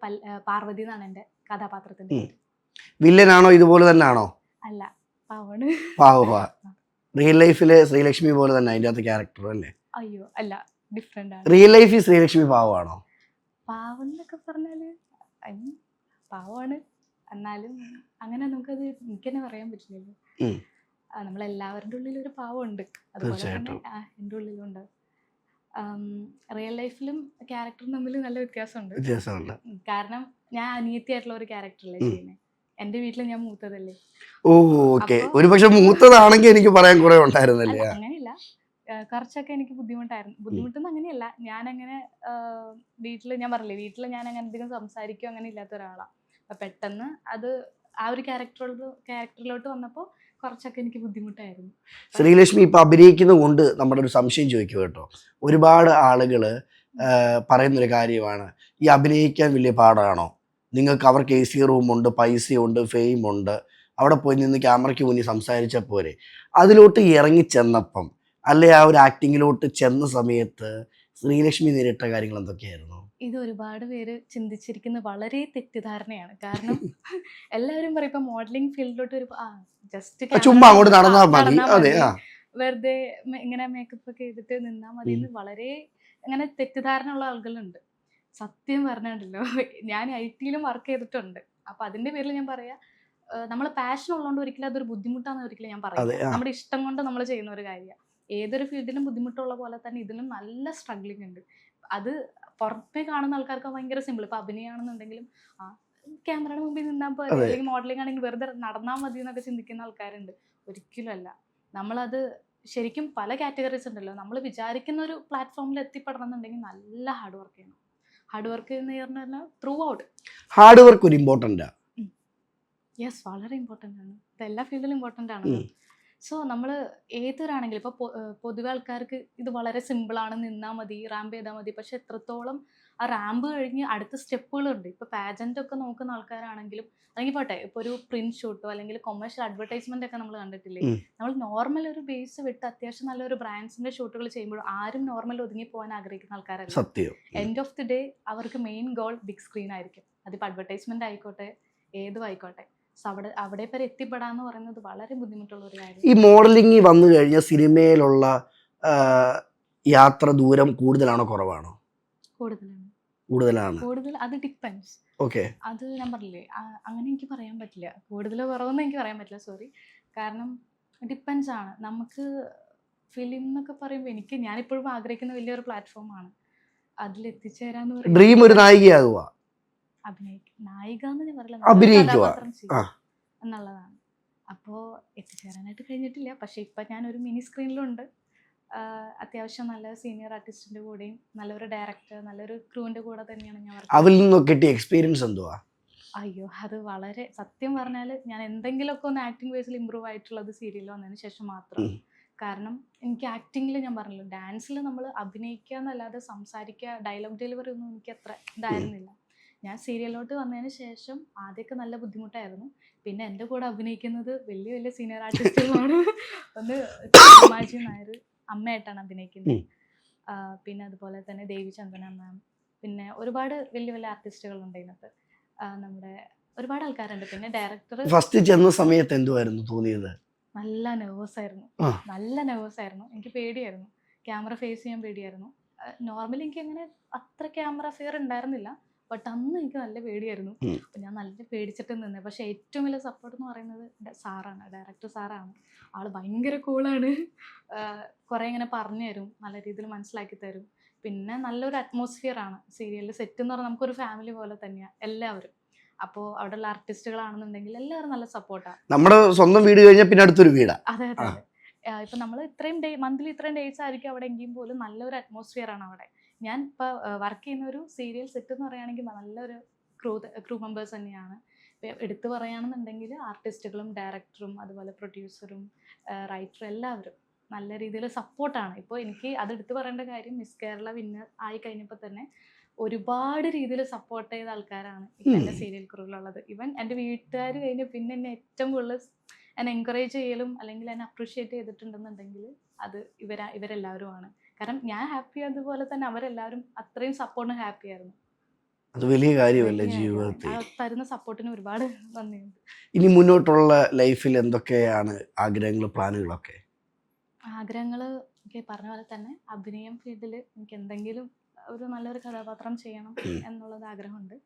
പാർവതി എന്നാണ് എൻ്റെ കഥാപാത്രത്തിന്റെ പേര്. വില്ലനാണോ ഇതുപോലെ തന്നെ ആണോ? അല്ല, പാവാണ്. പാവ. റിയൽ ലൈഫിലെ ശ്രീലക്ഷ്മി പോലെ തന്നെ അതിൻ്റെ അകത്ത് ക്യാരക്ടർ അല്ലേ? അയ്യോ അല്ല, ഡിഫറെന്റ് ആണ്. റിയൽ ലൈഫിൽ ശ്രീലക്ഷ്മി പാവമാണോ? പാവെന്നൊക്കെ പറഞ്ഞാല് പാവമാണ്, എന്നാലും അങ്ങനെ നമുക്കത് എനിക്ക് തന്നെ പറയാൻ പറ്റില്ലല്ലോ. നമ്മളെല്ലാവരുടെ ഉള്ളിൽ ഒരു പാവമുണ്ട്, അതുപോലെ തന്നെ എൻ്റെ ഉള്ളിലും ഉണ്ട്. റിയൽ ലൈഫിലും ക്യാരക്ടറും തമ്മിൽ നല്ല വ്യത്യാസമുണ്ട്. കാരണം ഞാൻ അനിയത്തിയായിട്ടുള്ള ഒരു ക്യാരക്ടറല്ലേ ചെയ്യുന്നത്. എന്റെ വീട്ടിൽ ഞാൻ മൂത്തതല്ലേ. ഒരു പക്ഷെ മൂത്തതാണെങ്കിൽ എനിക്ക് പറയാൻ കുറെ ഉണ്ടായിരുന്നല്ലേ? അങ്ങനെയില്ല, കുറച്ചൊക്കെ എനിക്ക് ബുദ്ധിമുട്ടെന്ന് അങ്ങനെയല്ല. ഞാനങ്ങനെ വീട്ടിൽ ഞാൻ പറഞ്ഞില്ലേ, വീട്ടിൽ ഞാൻ അങ്ങനെ അധികം സംസാരിക്കുകയോ അങ്ങനെ ഇല്ലാത്ത ഒരാളാണ്. അപ്പൊ പെട്ടെന്ന് അത് ആ ഒരു ക്യാരക്ടറിലോട്ട് വന്നപ്പോൾ കുറച്ചൊക്കെ എനിക്ക് ബുദ്ധിമുട്ടായിരുന്നു. ശ്രീലക്ഷ്മി ഇപ്പൊ അഭിനയിക്കുന്നത് കൊണ്ട് നമ്മുടെ ഒരു സംശയം ചോദിക്കുക കേട്ടോ. ഒരുപാട് ആളുകള് പറയുന്നൊരു കാര്യമാണ്, ഈ അഭിനയിക്കാൻ വലിയ പാടാണോ? നിങ്ങൾക്ക് അവർക്ക് AC റൂമുണ്ട്, പൈസയുണ്ട്, ഫെയിം ഉണ്ട്, അവിടെ പോയി നിന്ന് ക്യാമറയ്ക്ക് മുന്നിൽ സംസാരിച്ച പോരെ. അതിലോട്ട് ഇറങ്ങി ചെന്നപ്പം അല്ലെ ആ ഒരു ആക്ടിങ്ങിലോട്ട് ചെന്ന സമയത്ത് ശ്രീലക്ഷ്മി നേരിട്ട കാര്യങ്ങൾ എന്തൊക്കെയായിരുന്നു? ഇത് ഒരുപാട് പേര് ചിന്തിച്ചിരിക്കുന്ന വളരെ തെറ്റിദ്ധാരണയാണ്. കാരണം എല്ലാവരും പറയും ഇപ്പൊ മോഡലിംഗ് ഫീൽഡിലോട്ട് ഒരു ജസ്റ്റ് ചുമ്മാ അങ്ങോട്ട് നടന്നാൽ മതി, വെറുതെ ഇങ്ങനെ മേക്കപ്പ് ഒക്കെ ചെയ്തിട്ട് നിന്നാൽ മതി എന്ന് വളരെ അങ്ങനെ തെറ്റിദ്ധാരണ ഉള്ള ആളുകളുണ്ട്. സത്യം പറഞ്ഞിട്ടുണ്ടല്ലോ, ഞാൻ IT-യിലും വർക്ക് ചെയ്തിട്ടുണ്ട്. അപ്പൊ അതിന്റെ പേരിൽ ഞാൻ പറയാ, നമ്മൾ പാഷൻ ഉള്ളതുകൊണ്ട് ഒരിക്കലും അതൊരു ബുദ്ധിമുട്ടാണെന്ന് ഒരിക്കലും ഞാൻ പറയാം. നമ്മുടെ ഇഷ്ടം കൊണ്ട് നമ്മൾ ചെയ്യുന്ന ഒരു കാര്യമാണ്. ഏതൊരു ഫീൽഡിലും ബുദ്ധിമുട്ടുള്ള പോലെ തന്നെ ഇതിലും നല്ല സ്ട്രഗ്ലിംഗ് ഉണ്ട്. അത് പുറത്തേ കാണുന്ന ആൾക്കാർക്ക് ഭയങ്കര സിമ്പിൾ. ഇപ്പൊ അഭിനയാണെന്നുണ്ടെങ്കിലും ക്യാമറയുടെ മുമ്പിൽ നിന്നാൽ പോലെ, അല്ലെങ്കിൽ മോഡലിംഗ് ആണെങ്കിൽ വെറുതെ നടന്നാൽ മതി എന്നൊക്കെ ചിന്തിക്കുന്ന ആൾക്കാരുണ്ട്. ഒരിക്കലും അല്ല. നമ്മളത് ശരിക്കും പല കാറ്റഗറീസ് ഉണ്ടല്ലോ. നമ്മൾ വിചാരിക്കുന്ന ഒരു പ്ലാറ്റ്ഫോമിൽ എത്തിപ്പെടണം എന്നുണ്ടെങ്കിൽ നല്ല ഹാർഡ് വർക്ക് ചെയ്യണം. ഹാർഡ് വർക്ക് എന്ന് പറഞ്ഞാൽ ത്രൂ ഔട്ട് ഹാർഡ് വർക്ക് ഒരു ഇമ്പോർട്ടൻ്റ് ആണ്. യെസ്, വളരെ ഇമ്പോർട്ടൻ്റ് ആണ്. ഇത് എല്ലാ ഫീൽഡിലും ഇമ്പോർട്ടൻ്റ് ആണ്. സോ നമ്മൾ ഏതൊരാണെങ്കിലും ഇപ്പോൾ പൊതുവെ ആൾക്കാർക്ക് ഇത് വളരെ സിമ്പിളാണ്, നിന്നാൽ മതി, റാമ്പ് ചെയ്താൽ മതി. പക്ഷെ എത്രത്തോളം ആ റാമ്പ് കഴിഞ്ഞ് അടുത്ത സ്റ്റെപ്പുകളുണ്ട്. ഇപ്പോൾ പാജൻ്റ് ഒക്കെ നോക്കുന്ന ആൾക്കാരാണെങ്കിലും അല്ലെങ്കിൽ പോട്ടെ, ഇപ്പോൾ ഒരു പ്രിന്റ് ഷൂട്ടോ അല്ലെങ്കിൽ കൊമേഴ്ഷ്യൽ അഡ്വർടൈസ്മെന്റ് ഒക്കെ നമ്മൾ കണ്ടിട്ടില്ലേ, നമ്മൾ നോർമൽ ഒരു ബേസ് വിട്ട് അത്യാവശ്യം നല്ലൊരു ബ്രാൻഡ്സിന്റെ ഷൂട്ടുകൾ ചെയ്യുമ്പോൾ ആരും നോർമൽ ഒതുങ്ങി പോകാൻ ആഗ്രഹിക്കുന്ന ആൾക്കാരല്ല. സത്യം. എൻഡ് ഓഫ് ദി ഡേ അവർക്ക് മെയിൻ ഗോൾ ബിഗ് സ്ക്രീൻ ആയിരിക്കും. അതിപ്പോൾ അഡ്വർടൈസ്മെന്റ് ആയിക്കോട്ടെ, ഏതും ആയിക്കോട്ടെ. സോ അവിടെ വരെ എത്തിപ്പെടാന്ന് പറയുന്നത് വളരെ ബുദ്ധിമുട്ടുള്ള ഒരു കാര്യം. ഈ മോഡലിംഗ് വന്നു കഴിഞ്ഞാൽ സിനിമയിലുള്ള യാത്ര ദൂരം കൂടുതലാണോ കുറവാണോ? കൂടുതലാണ്. കൂടുതൽ അത് ഡിപ്പെൻസ്. ഓക്കെ. അത് ഞാൻ പറഞ്ഞില്ലേ, അങ്ങനെ എനിക്ക് പറയാൻ പറ്റില്ല. കൂടുതലോ കുറവെന്ന് എനിക്ക് പറയാൻ പറ്റില്ല, സോറി. കാരണം ഡിപ്പെൻസ് ആണ്. നമുക്ക് ഫിലിം എന്നൊക്കെ പറയുമ്പോൾ ഞാനിപ്പോഴും ആഗ്രഹിക്കുന്ന വലിയൊരു പ്ലാറ്റ്ഫോമാണ്. അതിൽ എത്തിച്ചേരാന്ന് പറയുന്നത് ഡ്രീം ഒരു നായികയാകുക, നായിക എന്ന് ഞാൻ പറയില്ല, അഭിനയിക്കുക എന്നുള്ളതാണ്. അപ്പോൾ എത്തിച്ചേരാനായിട്ട് കഴിഞ്ഞിട്ടില്ല. പക്ഷെ ഇപ്പം ഞാനൊരു മിനി സ്ക്രീനിലുണ്ട്. അത്യാവശ്യം നല്ല സീനിയർ ആർട്ടിസ്റ്റിന്റെ കൂടെയും നല്ലൊരു ഡയറക്ടർ, നല്ലൊരു ക്രൂവിന്റെ കൂടെ തന്നെയാണ് ഞാൻ വർക്ക്. അതിൽ നിന്നൊക്കെ കിട്ടിയ എക്സ്പീരിയൻസ് എന്തുവാ? അയ്യോ, അത് വളരെ, സത്യം പറഞ്ഞാൽ ഞാൻ എന്തെങ്കിലുമൊക്കെ ഒന്ന് ആക്ടിങ് ബേസിൽ ഇമ്പ്രൂവ് ആയിട്ടുള്ളത് സീരിയലിൽ വന്നതിന് ശേഷം മാത്രം. കാരണം എനിക്ക് ആക്ടിങ്ങിൽ, ഞാൻ പറഞ്ഞല്ലോ, ഡാൻസിൽ നമ്മൾ അഭിനയിക്കുക എന്നല്ലാതെ സംസാരിക്കുക, ഡയലോഗ് ഡെലിവറി ഒന്നും എനിക്ക് അത്ര ഇതായിരുന്നില്ല. ഞാൻ സീരിയലിലോട്ട് വന്നതിന് ശേഷം ആദ്യമൊക്കെ നല്ല ബുദ്ധിമുട്ടായിരുന്നു. പിന്നെ എൻ്റെ കൂടെ അഭിനയിക്കുന്നത് വലിയ വലിയ സീനിയർ ആർട്ടിസ്റ്റുകളാണ്. ഒന്ന് മാജി നായർ അമ്മയായിട്ടാണ് അഭിനയിക്കുന്നത്. പിന്നെ അതുപോലെ തന്നെ ദേവി ചന്ദന മാം, പിന്നെ ഒരുപാട് വലിയ വലിയ ആർട്ടിസ്റ്റുകളുണ്ട് ഇതിനകത്ത്. നമ്മുടെ ഒരുപാട് ആൾക്കാരുണ്ട്. പിന്നെ ഡയറക്ടർ. ഫസ്റ്റ് ചെന്ന സമയത്ത് എന്തുവായിരുന്നു തോന്നിയത്? നല്ല നെർവസ് ആയിരുന്നു. എനിക്ക് പേടിയായിരുന്നു. ക്യാമറ ഫേസ് ചെയ്യാൻ പേടിയായിരുന്നു. നോർമലി എനിക്ക് അങ്ങനെ അത്ര ക്യാമറ ഫിയർ ഉണ്ടായിരുന്നില്ല. ബട്ട് അന്ന് എനിക്ക് നല്ല പേടിയായിരുന്നു. അപ്പം ഞാൻ നല്ല പേടിച്ചിട്ട് നിന്നെ. പക്ഷെ ഏറ്റവും വലിയ സപ്പോർട്ട് എന്ന് പറയുന്നത് സാറാണ്, ഡയറക്ടർ സാറാണ്. ആൾ ഭയങ്കര കൂളാണ്. കുറേ ഇങ്ങനെ പറഞ്ഞു തരും, നല്ല രീതിയിൽ മനസ്സിലാക്കി തരും. പിന്നെ നല്ലൊരു അറ്റ്മോസ്ഫിയർ ആണ് സീരിയലിൽ. സെറ്റ് എന്ന് പറഞ്ഞാൽ നമുക്കൊരു ഫാമിലി പോലെ തന്നെയാണ് എല്ലാവരും. അപ്പോൾ അവിടെയുള്ള ആർട്ടിസ്റ്റുകളാണെന്നുണ്ടെങ്കിൽ എല്ലാവരും നല്ല സപ്പോർട്ടാണ്. നമ്മുടെ സ്വന്തം വീട് കഴിഞ്ഞാൽ പിന്നെ അടുത്തൊരു വീടാ. അതെ. ഇപ്പം നമ്മൾ മന്ത്ലി ഇത്രയും ഡേയ്സ് ആയിരിക്കും അവിടെ എങ്കിലും പോലും നല്ലൊരു അറ്റ്മോസ്ഫിയർ ആണ് അവിടെ. ഞാൻ ഇപ്പോൾ വർക്ക് ചെയ്യുന്ന ഒരു സീരിയൽ സെറ്റ് എന്ന് പറയുകയാണെങ്കിൽ നല്ലൊരു ക്രൂ മെമ്പേഴ്സ് തന്നെയാണ്. എടുത്തു പറയുകയാണെന്നുണ്ടെങ്കിൽ ആർട്ടിസ്റ്റുകളും ഡയറക്ടറും അതുപോലെ പ്രൊഡ്യൂസറും റൈറ്ററും എല്ലാവരും നല്ല രീതിയിൽ സപ്പോർട്ടാണ്. ഇപ്പോൾ എനിക്ക് അത് എടുത്തു പറയേണ്ട കാര്യം, മിസ് കേരള വിന്നർ ആയി കഴിഞ്ഞപ്പോൾ തന്നെ ഒരുപാട് രീതിയിൽ സപ്പോർട്ട് ചെയ്ത ആൾക്കാരാണ് ഇപ്പം എൻ്റെ സീരിയൽ ക്രൂവിലുള്ളത്. ഈവൻ എൻ്റെ വീട്ടുകാർ കഴിഞ്ഞ് പിന്നെ എന്നെ ഏറ്റവും കൂടുതൽ എന്നെ എൻകറേജ് ചെയ്യലും അല്ലെങ്കിൽ എന്നെ അപ്രീഷിയേറ്റ് ചെയ്തിട്ടുണ്ടെന്നുണ്ടെങ്കിൽ അത് ഇവരെല്ലാവരുമാണ്. കാരണം ഞാൻ ഹാപ്പി അതുപോലെ തന്നെ അവരെല്ലാവരും അത്രയും സപ്പോർട്ടിന് ഹാപ്പി ആയിരുന്നു. അത് വലിയ കാര്യമല്ല ജീവിതത്തിൽ. തരുന്ന സപ്പോർട്ടിന് ഒരുപാട് നന്ദിയുണ്ട്. ഇനി മുന്നോട്ടുള്ള ലൈഫിൽ എന്തൊക്കെയാണ് ആഗ്രഹങ്ങളും പ്ലാനുകളൊക്കെ? ആഗ്രഹങ്ങൾ എനിക്ക് പറഞ്ഞ പോലെ തന്നെ അഭിനയം ഫീൽഡിൽ എനിക്ക് എന്തെങ്കിലും ഒരു നല്ലൊരു കഥാപാത്രം ചെയ്യണം എന്നുള്ളത് ആഗ്രഹമുണ്ട്.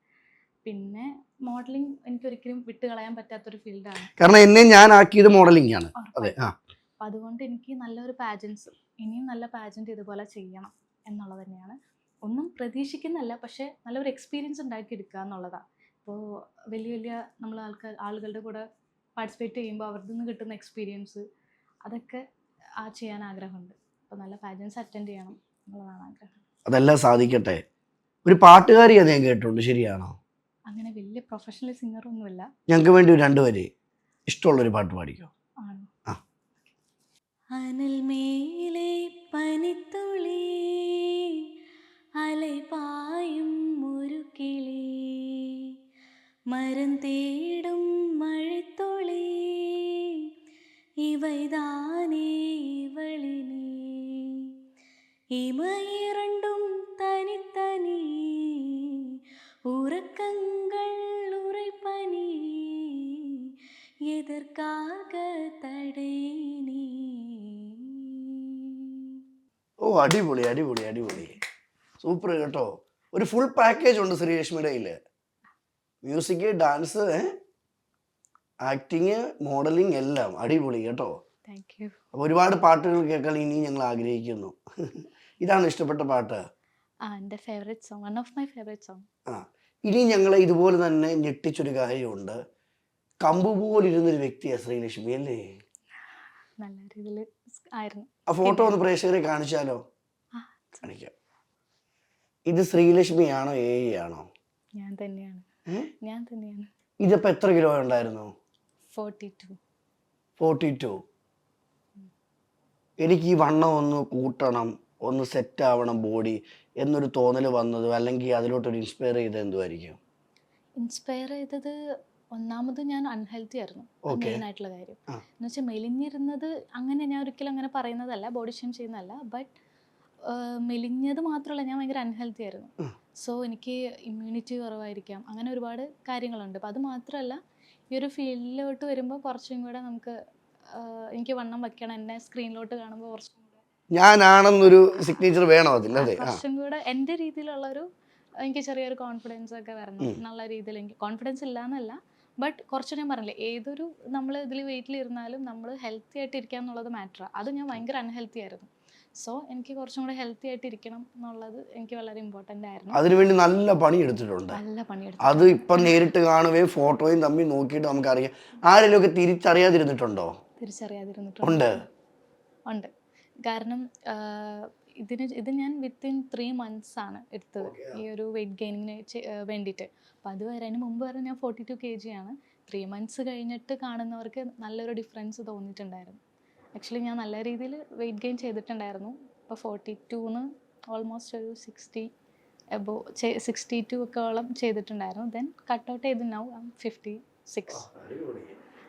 പിന്നെ മോഡലിംഗ് എനിക്കൊരിക്കലും വിട്ടുകളയാൻ പറ്റാത്തൊരു ഫീൽഡാണ്. കാരണം എന്നെ ഞാൻ ആക്കിയത് മോഡലിംഗ് ആണ്. അപ്പം അതുകൊണ്ട് എനിക്ക് നല്ലൊരു പാജൻസ്, ഇനിയും നല്ല പാജൻറ്റ് ഇതുപോലെ ചെയ്യണം എന്നുള്ളത് തന്നെയാണ്. ഒന്നും പ്രതീക്ഷിക്കുന്നല്ല, പക്ഷേ നല്ലൊരു എക്സ്പീരിയൻസ് ഉണ്ടാക്കിയെടുക്കുക എന്നുള്ളതാണ്. ഇപ്പോൾ വലിയ നമ്മൾ ആളുകളുടെ കൂടെ പാർട്ടിസിപ്പേറ്റ് ചെയ്യുമ്പോൾ അവരുടെ നിന്ന് കിട്ടുന്ന എക്സ്പീരിയൻസ് അതൊക്കെ ചെയ്യാൻ ആഗ്രഹമുണ്ട്. അപ്പോൾ നല്ല പാജൻസ് അറ്റൻഡ് ചെയ്യണം എന്നുള്ളതാണ് ആഗ്രഹം. അതെല്ലാം സാധിക്കട്ടെ. ഒരു പാട്ടുകാരി ഞാൻ കേട്ടിട്ടുണ്ട്, ശരിയാണോ? അങ്ങനെ വലിയ പ്രൊഫഷണൽ സിംഗറൊന്നുമില്ല. ഞങ്ങൾക്ക് വേണ്ടി 2 വരി ഇഷ്ടമുള്ളൊരു പാട്ട് പാടിക്കോ. ആണോ? അനൽ മേലെ പനിത്തുളി, അലപായും ഒരു കിളി, മരം തേടും മഴത്തുളി, ഇവൈതാനേ ഇവളിനി, ഇമയിരണ്ടും തനിത്തനി, ഉറക്കങ്ങൾ ഉറൈപ്പനി, എതற்காக തടയിനി. ഓ, അടിപൊളി അടിപൊളി അടിപൊളി, സൂപ്പർ കേട്ടോ. ഒരു ഫുൾ പാക്കേജ് ഉണ്ട് ശ്രീലക്ഷ്മിയുടെ കയ്യിൽ. മ്യൂസിക്, ഡാൻസ്, ആക്ടിങ്, മോഡലിംഗ് എല്ലാം അടിപൊളി കേട്ടോ. അപ്പോൾ ഒരുപാട് പാട്ടുകൾ കേൾക്കാൻ ഇനി ഞങ്ങൾ ആഗ്രഹിക്കുന്നു. ഇതാണ് ഇഷ്ടപ്പെട്ട പാട്ട്? എൻ്റെ favourite song, one of my favourite song. ഇനി ഞങ്ങളെ ഇതുപോലെ തന്നെ ഞെട്ടിച്ചൊരു കാര്യമുണ്ട്. കമ്പ് പോലിരുന്നൊരു വ്യക്തിയാണ് ശ്രീലക്ഷ്മി അല്ലേ? നല്ല രീതിയിൽ ആയിരുന്നു. ആ ഫോട്ടോ ഒന്ന് പ്രേക്ഷകരെ കാണിച്ചാലോ? കാണിക്കാം. ഇത് ശ്രീലക്ഷ്മിയാണോ AI ആണോ? ഞാൻ തന്നെയാണ്. ഇതിപ്പോൾ എത്ര കിലോ ഉണ്ടായിരുന്നു? 42. എനിക്ക് ഈ വണ്ണം ഒന്ന് കൂട്ടണം, ഒന്ന് സെറ്റ് ആവണം ബോഡി. എന്നൊരു തോന്നൽ വന്നത്, അല്ലെങ്കിൽ അതിലോട്ടൊരു ഇൻസ്പയർ ചെയ്തത് എന്തുമായിരിക്കും? ഇൻസ്പയർ ചെയ്തത് ഒന്നാമത് ഞാൻ അൺഹെൽത്തി ആയിരുന്നു, Okay. മെയിൻ ആയിട്ടുള്ള കാര്യം. ആ. എന്ന് വെച്ചാൽ മെലിഞ്ഞിരുന്നത് അങ്ങനെ ഞാൻ ഒരിക്കലും അങ്ങനെ പറയുന്നതല്ല, ബോഡി ഷെയിം ചെയ്യുന്നതല്ല. ബട്ട് മെലിഞ്ഞത് മാത്രമല്ല, ഞാൻ ഭയങ്കര അൺഹെൽത്തി ആയിരുന്നു. ഉം. സോ എനിക്ക് ഇമ്മ്യൂണിറ്റി കുറവായിരിക്കാം, അങ്ങനെ ഒരുപാട് കാര്യങ്ങളുണ്ട്. അപ്പം അത് മാത്രമല്ല, ഈ ഒരു ഫീൽഡിലോട്ട് വരുമ്പോൾ കുറച്ചും കൂടെ നമുക്ക് എനിക്ക് വണ്ണം വെക്കണം, എന്നെ സ്ക്രീനിലോട്ട് കാണുമ്പോൾ കുറച്ചും കൂടെ ഞാനാണെന്നൊരു സിഗ്നേച്ചർ വേണം അതിൽ. അതെ. ആ. കുറച്ചും കൂടെ എൻ്റെ രീതിയിലുള്ളൊരു എനിക്ക് ചെറിയൊരു കോൺഫിഡൻസ് ഒക്കെ വരണം എന്നുള്ള രീതിയിൽ. എനിക്ക് കോൺഫിഡൻസ് ഇല്ല എന്നല്ല, ബട്ട് കുറച്ച് ഞാൻ പറഞ്ഞില്ലേ, ഏതൊരു നമ്മൾ ഇതിൽ വെയിറ്റിലിരുന്നാലും നമ്മൾ ഹെൽത്തി ആയിട്ട് ഇരിക്കുക എന്നുള്ളത് മാറ്ററാണ്. അത് ഞാൻ ഭയങ്കര അൺഹെൽത്തി ആയിരുന്നു. സോ എനിക്ക് കുറച്ചും കൂടെ ഹെൽത്തി ആയിട്ട് ഇരിക്കണം എന്നുള്ളത് എനിക്ക് വളരെ ഇമ്പോർട്ടൻ്റ് ആയിരുന്നു. അതിനുവേണ്ടി നല്ല പണി എടുത്തിട്ടുണ്ട്. നല്ല പണിയെടുത്തു. അത് ഇപ്പം നേരിട്ട് കാണുകയും ഫോട്ടോയും തമ്മിൽ നോക്കിയിട്ട് നമുക്കറിയാം. ആരെങ്കിലും ഒക്കെ തിരിച്ചറിയാതിരുന്നിട്ടുണ്ടോ? തിരിച്ചറിയാതിരുന്നിട്ടുണ്ട്. ഉണ്ട്. ഉണ്ട്. കാരണം ഇത് ഞാൻ വിത്തിൻ 3 months ആണ് എടുത്തത്, ഈ ഒരു വെയിറ്റ് ഗെയിനിങ്ങിന് വേണ്ടിയിട്ട്. അപ്പോൾ അതുവരെ, അതിന് മുമ്പ് വരെ ഞാൻ 42 kg ആണ്. 3 months കഴിഞ്ഞിട്ട് കാണുന്നവർക്ക് നല്ലൊരു ഡിഫറൻസ് തോന്നിയിട്ടുണ്ടായിരുന്നു. ആക്ച്വലി ഞാൻ നല്ല രീതിയിൽ വെയിറ്റ് ഗെയിൻ ചെയ്തിട്ടുണ്ടായിരുന്നു. ഇപ്പോൾ 42ന്ന് ഓൾമോസ്റ്റ് ഒരു 60 എബോ 62 ഒക്കെ ഓളം ചെയ്തിട്ടുണ്ടായിരുന്നു. ദെൻ കട്ട് ഔട്ട് ചെയ്ത് നൗ 56.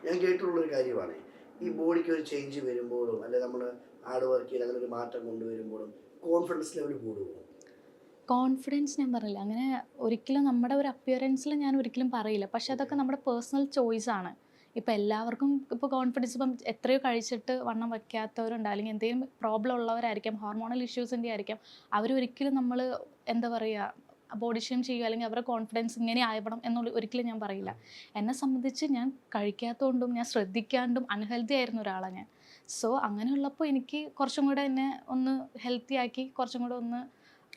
ഞാൻ കേട്ടിട്ടുള്ളൊരു കാര്യമാണ്, ഈ ബോഡിക്ക് ഒരു ചേഞ്ച് വരുമ്പോഴും അല്ലെ നമ്മൾ ഹാർഡ് വർക്ക് ചെയ്ത് അങ്ങനെ ഒരു മാറ്റം കൊണ്ടുവരുമ്പോഴും കോൺഫിഡൻസ് ലെവൽ കൂടുമോ? കോൺഫിഡൻസ് ഞാൻ പറഞ്ഞില്ല, അങ്ങനെ ഒരിക്കലും നമ്മുടെ ഒരു അപ്പിയറൻസിൽ ഞാൻ ഒരിക്കലും പറയില്ല. പക്ഷെ അതൊക്കെ നമ്മുടെ പേഴ്സണൽ ചോയ്സ് ആണ്. ഇപ്പം എല്ലാവർക്കും ഇപ്പോൾ കോൺഫിഡൻസ്, ഇപ്പം എത്രയോ കഴിച്ചിട്ട് വണ്ണം വയ്ക്കാത്തവരുണ്ട്, അല്ലെങ്കിൽ എന്തെങ്കിലും പ്രോബ്ലം ഉള്ളവരായിരിക്കാം, ഹോർമോണൽ ഇഷ്യൂസിൻ്റെ ആയിരിക്കാം. അവരൊരിക്കലും നമ്മൾ എന്താ പറയുക, ബോഡി ഷെയിം ചെയ്യുക അല്ലെങ്കിൽ അവരുടെ കോൺഫിഡൻസ് ഇങ്ങനെ ആയണം എന്നുള്ള ഒരിക്കലും ഞാൻ പറയില്ല. എന്നെ സംബന്ധിച്ച് ഞാൻ കഴിക്കാത്തതുകൊണ്ടും ഞാൻ ശ്രദ്ധിക്കാണ്ടും അൺഹെൽത്തി ആയിരുന്ന ഒരാളാണ് ഞാൻ. സോ അങ്ങനെയുള്ളപ്പോൾ എനിക്ക് കുറച്ചും കൂടെ എന്നെ ഒന്ന് ഹെൽത്തി ആക്കി, കുറച്ചും കൂടെ ഒന്ന്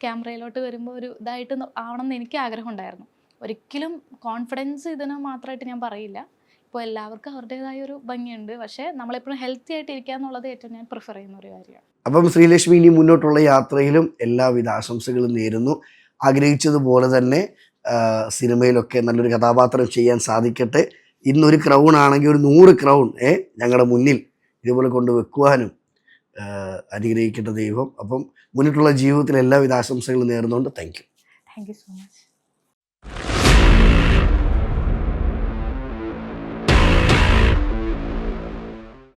ക്യാമറയിലോട്ട് വരുമ്പോൾ ഒരു ഇതായിട്ട് ആവണം എന്ന് എനിക്ക് ആഗ്രഹം ഉണ്ടായിരുന്നു. ഒരിക്കലും കോൺഫിഡൻസ് ഇതിന് മാത്രമായിട്ട് ഞാൻ പറയില്ല. ഇപ്പോൾ എല്ലാവർക്കും അവരുടേതായ ഒരു ഭംഗിയുണ്ട്, പക്ഷേ നമ്മളെപ്പോഴും ഹെൽത്തി ആയിട്ട് ഇരിക്കുക എന്നുള്ളത് ഏറ്റവും ഞാൻ പ്രിഫർ ചെയ്യുന്ന ഒരു കാര്യമാണ്. അപ്പം ശ്രീലക്ഷ്മി, ഇനി മുന്നോട്ടുള്ള യാത്രയിലും എല്ലാവിധ ആശംസകളും നേരുന്നു. ആഗ്രഹിച്ചതുപോലെ തന്നെ സിനിമയിലൊക്കെ നല്ലൊരു കഥാപാത്രം ചെയ്യാൻ സാധിക്കട്ടെ. ഇന്നൊരു ക്രൗൺ ആണെങ്കിൽ ഒരു 100 ക്രൗൺ ഞങ്ങളുടെ മുന്നിൽ ഇതുപോലെ കൊണ്ട് വെക്കുവാനും അനുഗ്രഹിക്കട്ടെ ദൈവം. അപ്പം മുന്നിട്ടുള്ള ജീവിതത്തിൽ എല്ലാവിധ ആശംസകളും നേർന്നുകൊണ്ട് thank you. Thank you so much.